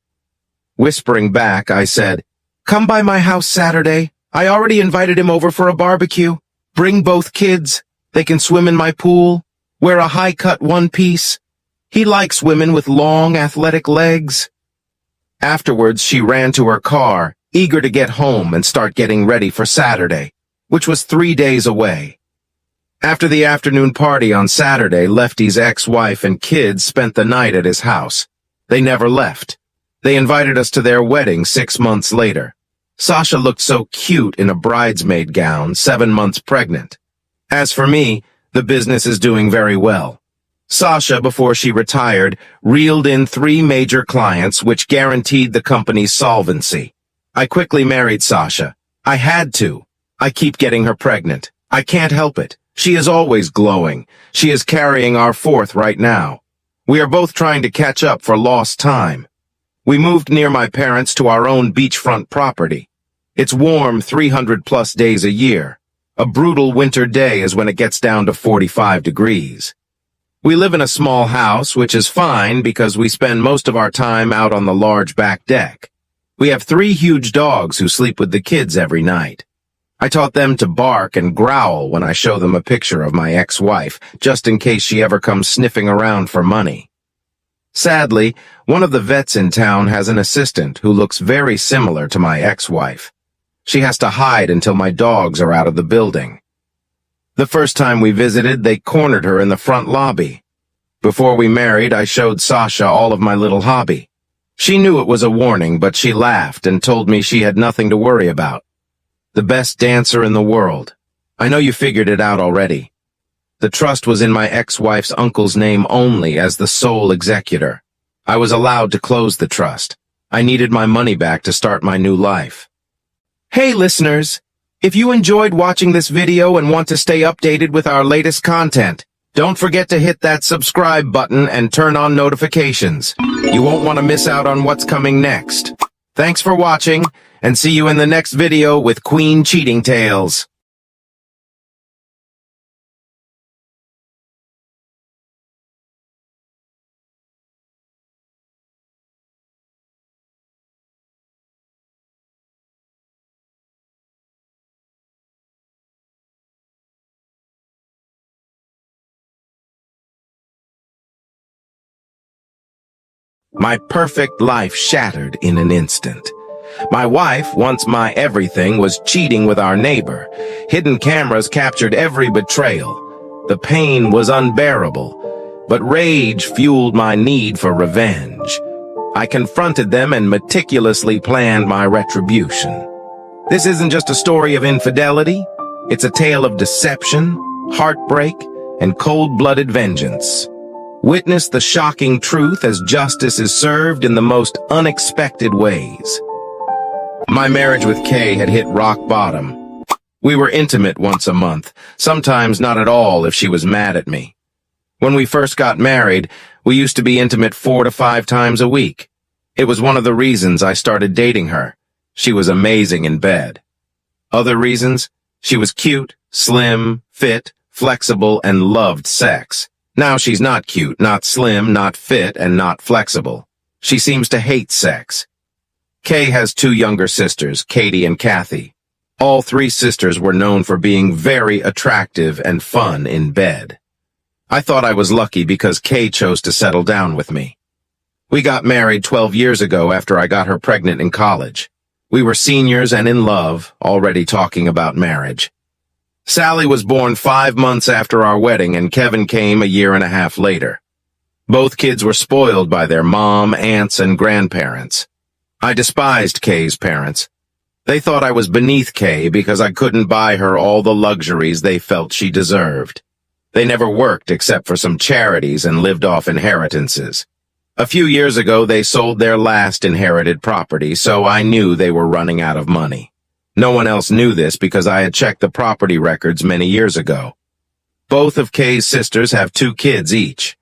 Whispering back, I said, "Come by my house Saturday. I already invited him over for a barbecue. Bring both kids. They can swim in my pool. Wear a high-cut one-piece. He likes women with long, athletic legs." Afterwards, she ran to her car, eager to get home and start getting ready for Saturday, which was 3 days away. After the afternoon party on Saturday, Lefty's ex-wife and kids spent the night at his house. They never left. They invited us to their wedding 6 months later. Sasha looked so cute in a bridesmaid gown, 7 months pregnant. As for me, the business is doing very well. Sasha, before she retired, reeled in 3 major clients which guaranteed the company's solvency. I quickly married Sasha. I had to. I keep getting her pregnant. I can't help it. She is always glowing. She is carrying our 4th right now. We are both trying to catch up for lost time. We moved near my parents to our own beachfront property. It's warm 300+ days a year. A brutal winter day is when it gets down to 45 degrees. We live in a small house, which is fine because we spend most of our time out on the large back deck. We have 3 huge dogs who sleep with the kids every night. I taught them to bark and growl when I show them a picture of my ex-wife, just in case she ever comes sniffing around for money. Sadly, one of the vets in town has an assistant who looks very similar to my ex-wife. She has to hide until my dogs are out of the building. The first time we visited, they cornered her in the front lobby. Before we married, I showed Sasha all of my little hobby. She knew it was a warning, but she laughed and told me she had nothing to worry about. The best dancer in the world. I know you figured it out already. The trust was in my ex-wife's uncle's name only as the sole executor. I was allowed to close the trust. I needed my money back to start my new life. Hey listeners, if you enjoyed watching this video and want to stay updated with our latest content, don't forget to hit that subscribe button and turn on notifications. You won't want to miss out on what's coming next. Thanks for watching, and see you in the next video with Queen Cheating Tales. My perfect life shattered in an instant. My wife, once my everything, was cheating with our neighbor. Hidden cameras captured every betrayal. The pain was unbearable, but rage fueled my need for revenge. I confronted them and meticulously planned my retribution. This isn't just a story of infidelity. It's a tale of deception, heartbreak, and cold-blooded vengeance. Witness the shocking truth as justice is served in the most unexpected ways. My marriage with Kay had hit rock bottom. We were intimate once a month, sometimes not at all if she was mad at me. When we first got married, we used to be intimate 4 to 5 times a week. It was one of the reasons I started dating her. She was amazing in bed. Other reasons? She was cute, slim, fit, flexible, and loved sex. Now she's not cute, not slim, not fit, and not flexible. She seems to hate sex. Kay has 2 younger sisters, Katie and Kathy. All 3 sisters were known for being very attractive and fun in bed. I thought I was lucky because Kay chose to settle down with me. We got married 12 years ago after I got her pregnant in college. We were seniors and in love, already talking about marriage. Sally was born 5 months after our wedding, and Kevin came a year and a half later. Both kids were spoiled by their mom, aunts, and grandparents. I despised Kay's parents. They thought I was beneath Kay because I couldn't buy her all the luxuries they felt she deserved. They never worked except for some charities and lived off inheritances. A few years ago, they sold their last inherited property, so I knew they were running out of money. No one else knew this because I had checked the property records many years ago. Both of Kay's sisters have 2 kids each.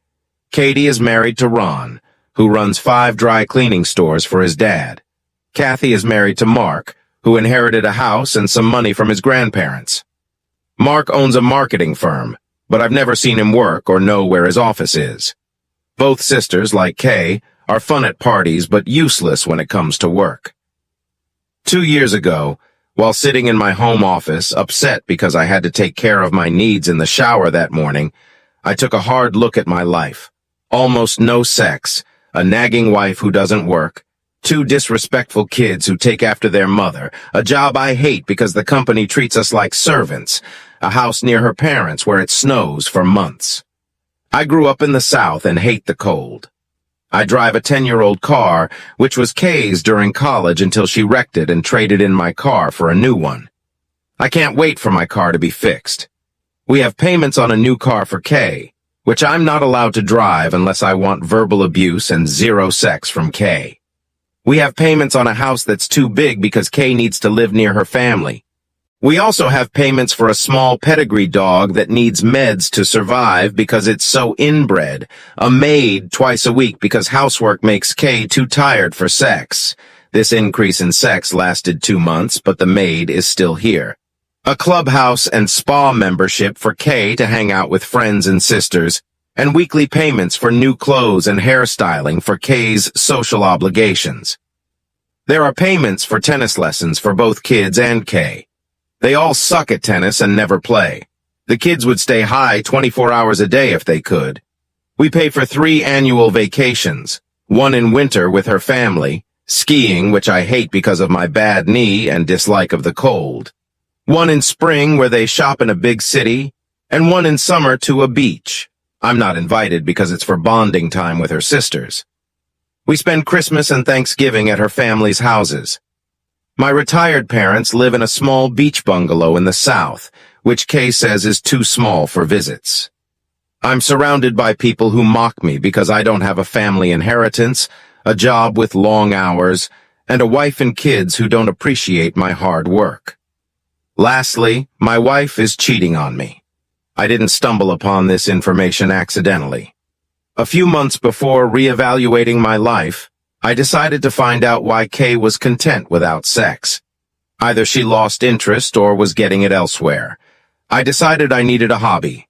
Katie is married to Ron, who runs 5 dry cleaning stores for his dad. Kathy is married to Mark, who inherited a house and some money from his grandparents. Mark owns a marketing firm, but I've never seen him work or know where his office is. Both sisters, like Kay, are fun at parties but useless when it comes to work. 2 years ago, while sitting in my home office, upset because I had to take care of my needs in the shower that morning, I took a hard look at my life. Almost no sex, a nagging wife who doesn't work, 2 disrespectful kids who take after their mother, a job I hate because the company treats us like servants, a house near her parents where it snows for months. I grew up in the South and hate the cold. I drive a 10-year-old car, which was Kay's during college until she wrecked it and traded in my car for a new one. I can't wait for my car to be fixed. We have payments on a new car for Kay, which I'm not allowed to drive unless I want verbal abuse and 0 sex from Kay. We have payments on a house that's too big because Kay needs to live near her family. We also have payments for a small pedigree dog that needs meds to survive because it's so inbred, a maid twice a week because housework makes Kay too tired for sex. This increase in sex lasted 2 months, but the maid is still here. A clubhouse and spa membership for Kay to hang out with friends and sisters, and weekly payments for new clothes and hairstyling for Kay's social obligations. There are payments for tennis lessons for both kids and Kay. They all suck at tennis and never play. The kids would stay high 24 hours a day if they could. We pay for 3 annual vacations, 1 in winter with her family, skiing, which I hate because of my bad knee and dislike of the cold, 1 in spring where they shop in a big city, and 1 in summer to a beach. I'm not invited because it's for bonding time with her sisters. We spend Christmas and Thanksgiving at her family's houses. My retired parents live in a small beach bungalow in the South, which Kay says is too small for visits. I'm surrounded by people who mock me because I don't have a family inheritance, a job with long hours, and a wife and kids who don't appreciate my hard work. Lastly, my wife is cheating on me. I didn't stumble upon this information accidentally. A few months before reevaluating my life, I decided to find out why Kay was content without sex. Either she lost interest or was getting it elsewhere. I decided I needed a hobby.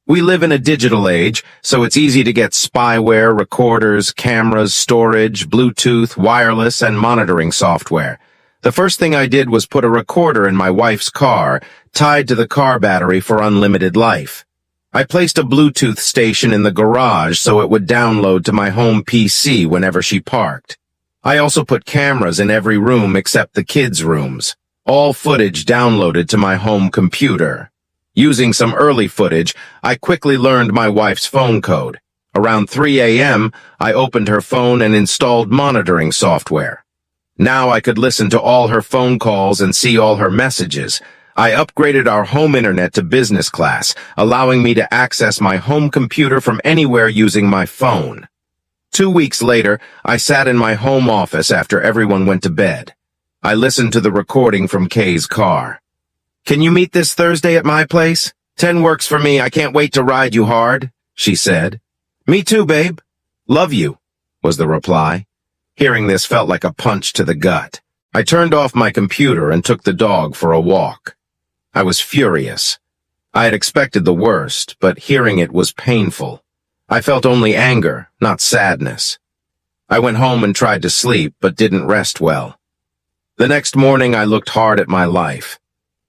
We live in a digital age, so it's easy to get spyware, recorders, cameras, storage, Bluetooth, wireless, and monitoring software. The first thing I did was put a recorder in my wife's car, tied to the car battery for unlimited life. I placed a Bluetooth station in the garage so it would download to my home PC whenever she parked. I also put cameras in every room except the kids' rooms. All footage downloaded to my home computer. Using some early footage, I quickly learned my wife's phone code. Around 3 a.m., I opened her phone and installed monitoring software. Now I could listen to all her phone calls and see all her messages. I upgraded our home internet to business class, allowing me to access my home computer from anywhere using my phone. 2 weeks later, I sat in my home office after everyone went to bed. I listened to the recording from Kay's car. "Can you meet this Thursday at my place? 10 works for me. I can't wait to ride you hard," she said. "Me too, babe. Love you," was the reply. Hearing this felt like a punch to the gut. I turned off my computer and took the dog for a walk. I was furious. I had expected the worst, but hearing it was painful. I felt only anger, not sadness. I went home and tried to sleep, but didn't rest well. The next morning I looked hard at my life.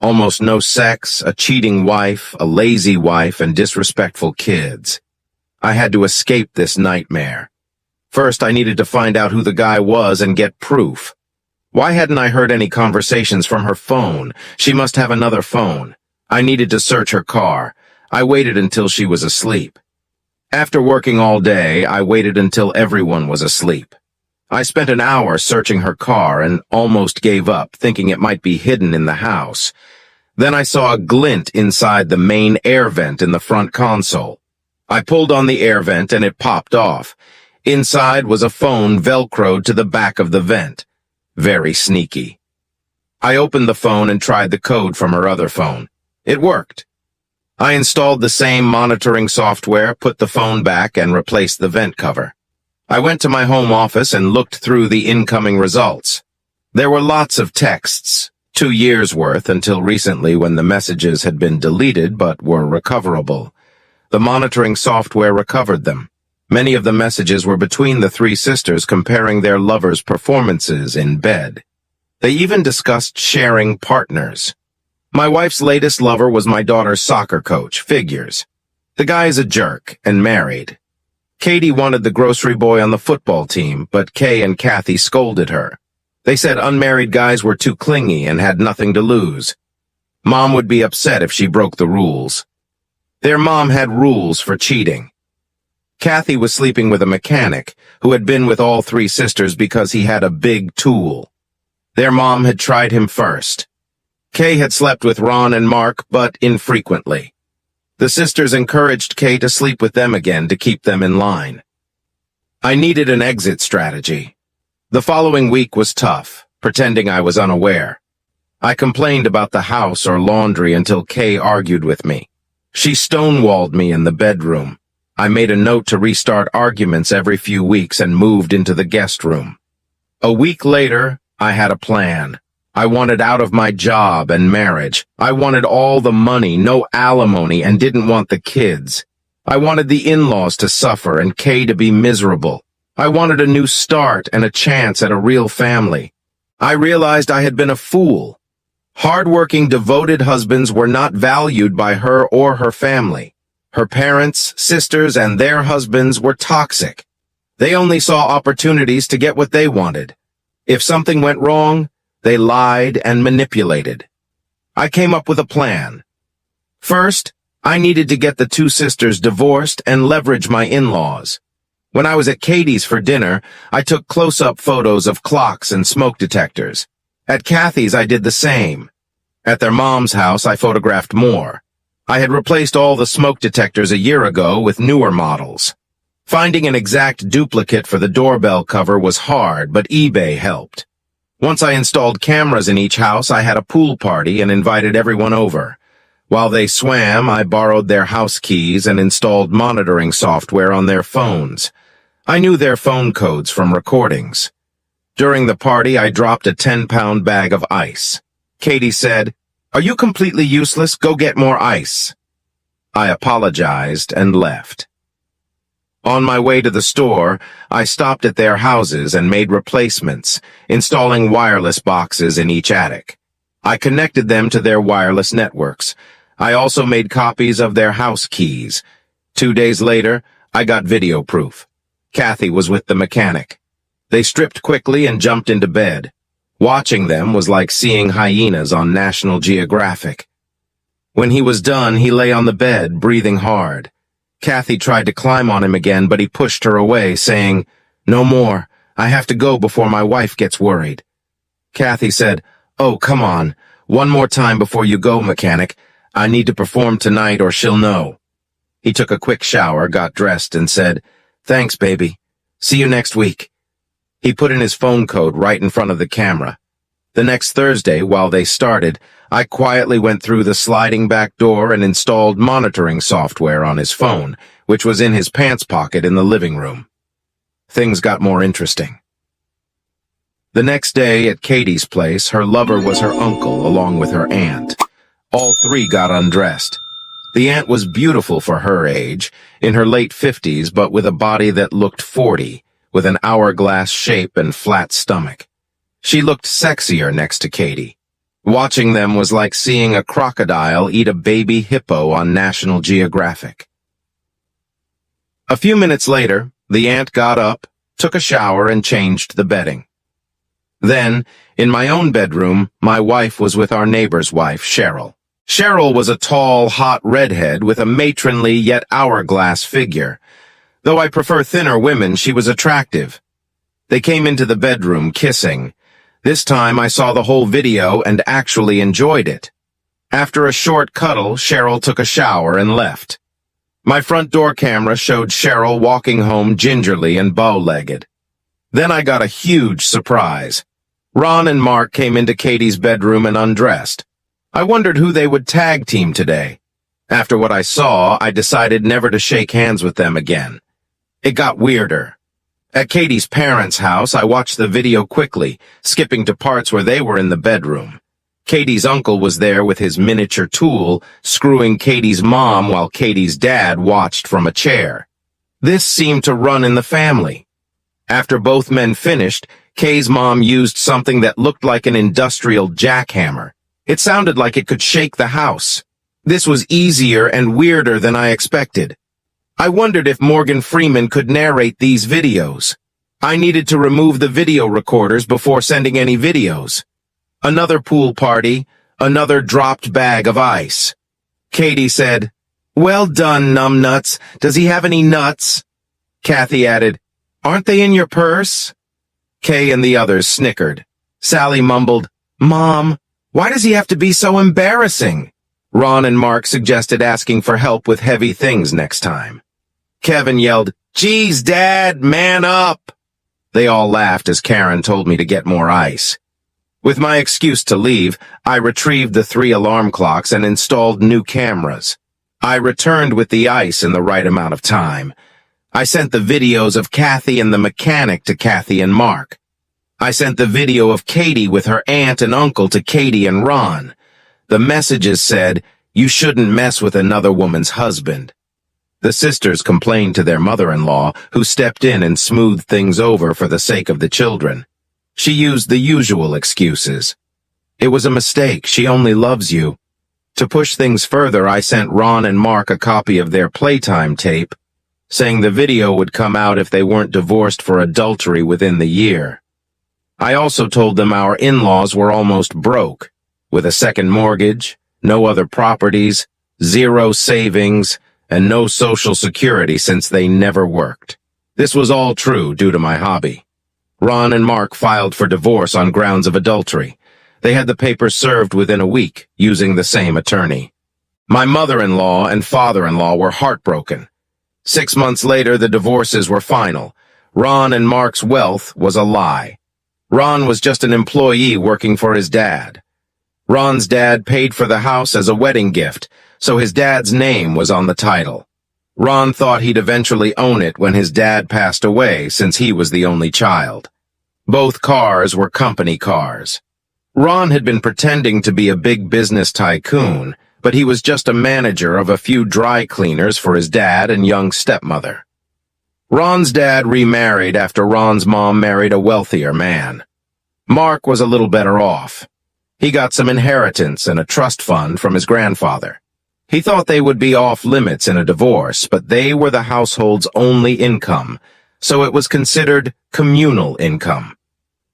Almost no sex, a cheating wife, a lazy wife, and disrespectful kids. I had to escape this nightmare. First, I needed to find out who the guy was and get proof. Why hadn't I heard any conversations from her phone? She must have another phone. I needed to search her car. I waited until she was asleep. After working all day, I waited until everyone was asleep. I spent an hour searching her car and almost gave up, thinking it might be hidden in the house. Then I saw a glint inside the main air vent in the front console. I pulled on the air vent and it popped off. Inside was a phone velcroed to the back of the vent. Very sneaky. I opened the phone and tried the code from her other phone. It worked. I installed the same monitoring software, put the phone back, and replaced the vent cover. I went to my home office and looked through the incoming results. There were lots of texts, 2 years' worth until recently when the messages had been deleted but were recoverable. The monitoring software recovered them. Many of the messages were between the three sisters comparing their lovers' performances in bed. They even discussed sharing partners. My wife's latest lover was my daughter's soccer coach, figures. The guy is a jerk and married. Katie wanted the grocery boy on the football team, but Kay and Kathy scolded her. They said unmarried guys were too clingy and had nothing to lose. Mom would be upset if she broke the rules. Their mom had rules for cheating. Kathy was sleeping with a mechanic who had been with all three sisters because he had a big tool. Their mom had tried him first. Kay had slept with Ron and Mark, but infrequently. The sisters encouraged Kay to sleep with them again to keep them in line. I needed an exit strategy. The following week was tough, pretending I was unaware. I complained about the house or laundry until Kay argued with me. She stonewalled me in the bedroom. I made a note to restart arguments every few weeks and moved into the guest room. A week later, I had a plan. I wanted out of my job and marriage. I wanted all the money, no alimony, and didn't want the kids. I wanted the in-laws to suffer and Kay to be miserable. I wanted a new start and a chance at a real family. I realized I had been a fool. Hard-working, devoted husbands were not valued by her or her family. Her parents, sisters, and their husbands were toxic. They only saw opportunities to get what they wanted. If something went wrong, they lied and manipulated. I came up with a plan. First, I needed to get the two sisters divorced and leverage my in-laws. When I was at Katie's for dinner, I took close-up photos of clocks and smoke detectors. At Kathy's, I did the same. At their mom's house, I photographed more. I had replaced all the smoke detectors a year ago with newer models. Finding an exact duplicate for the doorbell cover was hard, but eBay helped. Once I installed cameras in each house, I had a pool party and invited everyone over. While they swam, I borrowed their house keys and installed monitoring software on their phones. I knew their phone codes from recordings. During the party, I dropped a 10-pound bag of ice. Katie said, "Are you completely useless? Go get more ice." I apologized and left. On my way to the store, I stopped at their houses and made replacements, installing wireless boxes in each attic. I connected them to their wireless networks. I also made copies of their house keys. 2 days later, I got video proof. Kathy was with the mechanic. They stripped quickly and jumped into bed. Watching them was like seeing hyenas on National Geographic. When he was done, he lay on the bed, breathing hard. Kathy tried to climb on him again, but he pushed her away, saying, "No more. I have to go before my wife gets worried." Kathy said, "Oh, come on. One more time before you go, mechanic. I need to perform tonight or she'll know." He took a quick shower, got dressed, and said, "Thanks, baby. See you next week." He put in his phone code right in front of the camera. The next Thursday, while they started, I quietly went through the sliding back door and installed monitoring software on his phone, which was in his pants pocket in the living room. Things got more interesting. The next day at Katie's place, her lover was her uncle along with her aunt. All three got undressed. The aunt was beautiful for her age, in her late 50s, but with a body that looked 40, with an hourglass shape and flat stomach. She looked sexier next to Katie. Watching them was like seeing a crocodile eat a baby hippo on National Geographic. A few minutes later, the aunt got up, took a shower, and changed the bedding. Then, in my own bedroom, my wife was with our neighbor's wife, Cheryl. Cheryl was a tall, hot redhead with a matronly yet hourglass figure. Though I prefer thinner women, she was attractive. They came into the bedroom, kissing. This time I saw the whole video and actually enjoyed it. After a short cuddle, Cheryl took a shower and left. My front door camera showed Cheryl walking home gingerly and bow-legged. Then I got a huge surprise. Ron and Mark came into Katie's bedroom and undressed. I wondered who they would tag team today. After what I saw, I decided never to shake hands with them again. It got weirder. At Katie's parents' house, I watched the video quickly, skipping to parts where they were in the bedroom. Katie's uncle was there with his miniature tool, screwing Katie's mom while Katie's dad watched from a chair. This seemed to run in the family. After both men finished, Kay's mom used something that looked like an industrial jackhammer. It sounded like it could shake the house. This was easier and weirder than I expected. I wondered if Morgan Freeman could narrate these videos. I needed to remove the video recorders before sending any videos. Another pool party, another dropped bag of ice. Katie said, "Well done, numbnuts. Does he have any nuts?" Kathy added, "Aren't they in your purse?" Kay and the others snickered. Sally mumbled, "Mom, why does he have to be so embarrassing?" Ron and Mark suggested asking for help with heavy things next time. Kevin yelled, "Geez, Dad, man up!" They all laughed as Karen told me to get more ice. With my excuse to leave, I retrieved the 3 alarm clocks and installed new cameras. I returned with the ice in the right amount of time. I sent the videos of Kathy and the mechanic to Kathy and Mark. I sent the video of Katie with her aunt and uncle to Katie and Ron. The messages said, "You shouldn't mess with another woman's husband." The sisters complained to their mother-in-law, who stepped in and smoothed things over for the sake of the children. She used the usual excuses. "It was a mistake. She only loves you." To push things further, I sent Ron and Mark a copy of their playtime tape, saying the video would come out if they weren't divorced for adultery within the year. I also told them our in-laws were almost broke, with a second mortgage, no other properties, 0 savings, and no Social Security since they never worked. This was all true due to my hobby. Ron and Mark filed for divorce on grounds of adultery. They had the papers served within a week, using the same attorney. My mother-in-law and father-in-law were heartbroken. 6 months later, the divorces were final. Ron and Mark's wealth was a lie. Ron was just an employee working for his dad. Ron's dad paid for the house as a wedding gift, so his dad's name was on the title. Ron thought he'd eventually own it when his dad passed away, since he was the only child. Both cars were company cars. Ron had been pretending to be a big business tycoon, but he was just a manager of a few dry cleaners for his dad and young stepmother. Ron's dad remarried after Ron's mom married a wealthier man. Mark was a little better off. He got some inheritance and a trust fund from his grandfather. He thought they would be off limits in a divorce, but they were the household's only income, so it was considered communal income.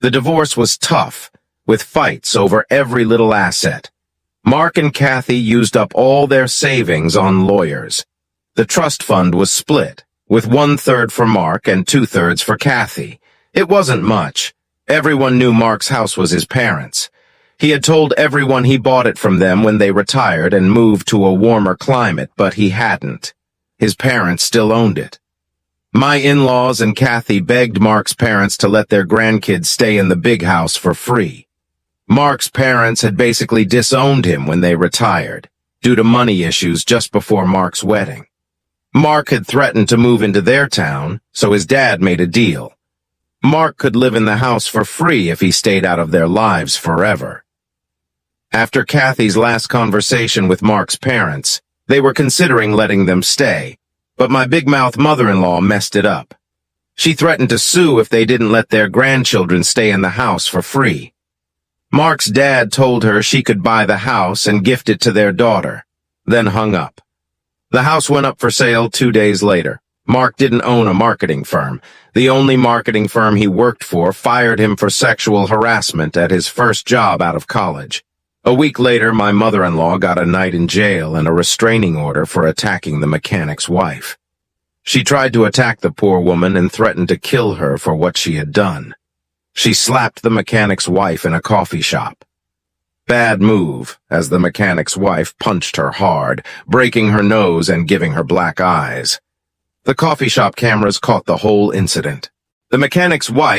The divorce was tough, with fights over every little asset. Mark and Kathy used up all their savings on lawyers. The trust fund was split, with 1/3 for Mark and 2/3 for Kathy. It wasn't much. Everyone knew Mark's house was his parents'. He had told everyone he bought it from them when they retired and moved to a warmer climate, but he hadn't. His parents still owned it. My in-laws and Kathy begged Mark's parents to let their grandkids stay in the big house for free. Mark's parents had basically disowned him when they retired, due to money issues just before Mark's wedding. Mark had threatened to move into their town, so his dad made a deal. Mark could live in the house for free if he stayed out of their lives forever. After Kathy's last conversation with Mark's parents, they were considering letting them stay, but my big-mouth mother-in-law messed it up. She threatened to sue if they didn't let their grandchildren stay in the house for free. Mark's dad told her she could buy the house and gift it to their daughter, then hung up. The house went up for sale 2 days later. Mark didn't own a marketing firm. The only marketing firm he worked for fired him for sexual harassment at his first job out of college. A week later, my mother-in-law got a night in jail and a restraining order for attacking the mechanic's wife. She tried to attack the poor woman and threatened to kill her for what she had done. She slapped the mechanic's wife in a coffee shop. Bad move, as the mechanic's wife punched her hard, breaking her nose and giving her black eyes. The coffee shop cameras caught the whole incident. The mechanic's wife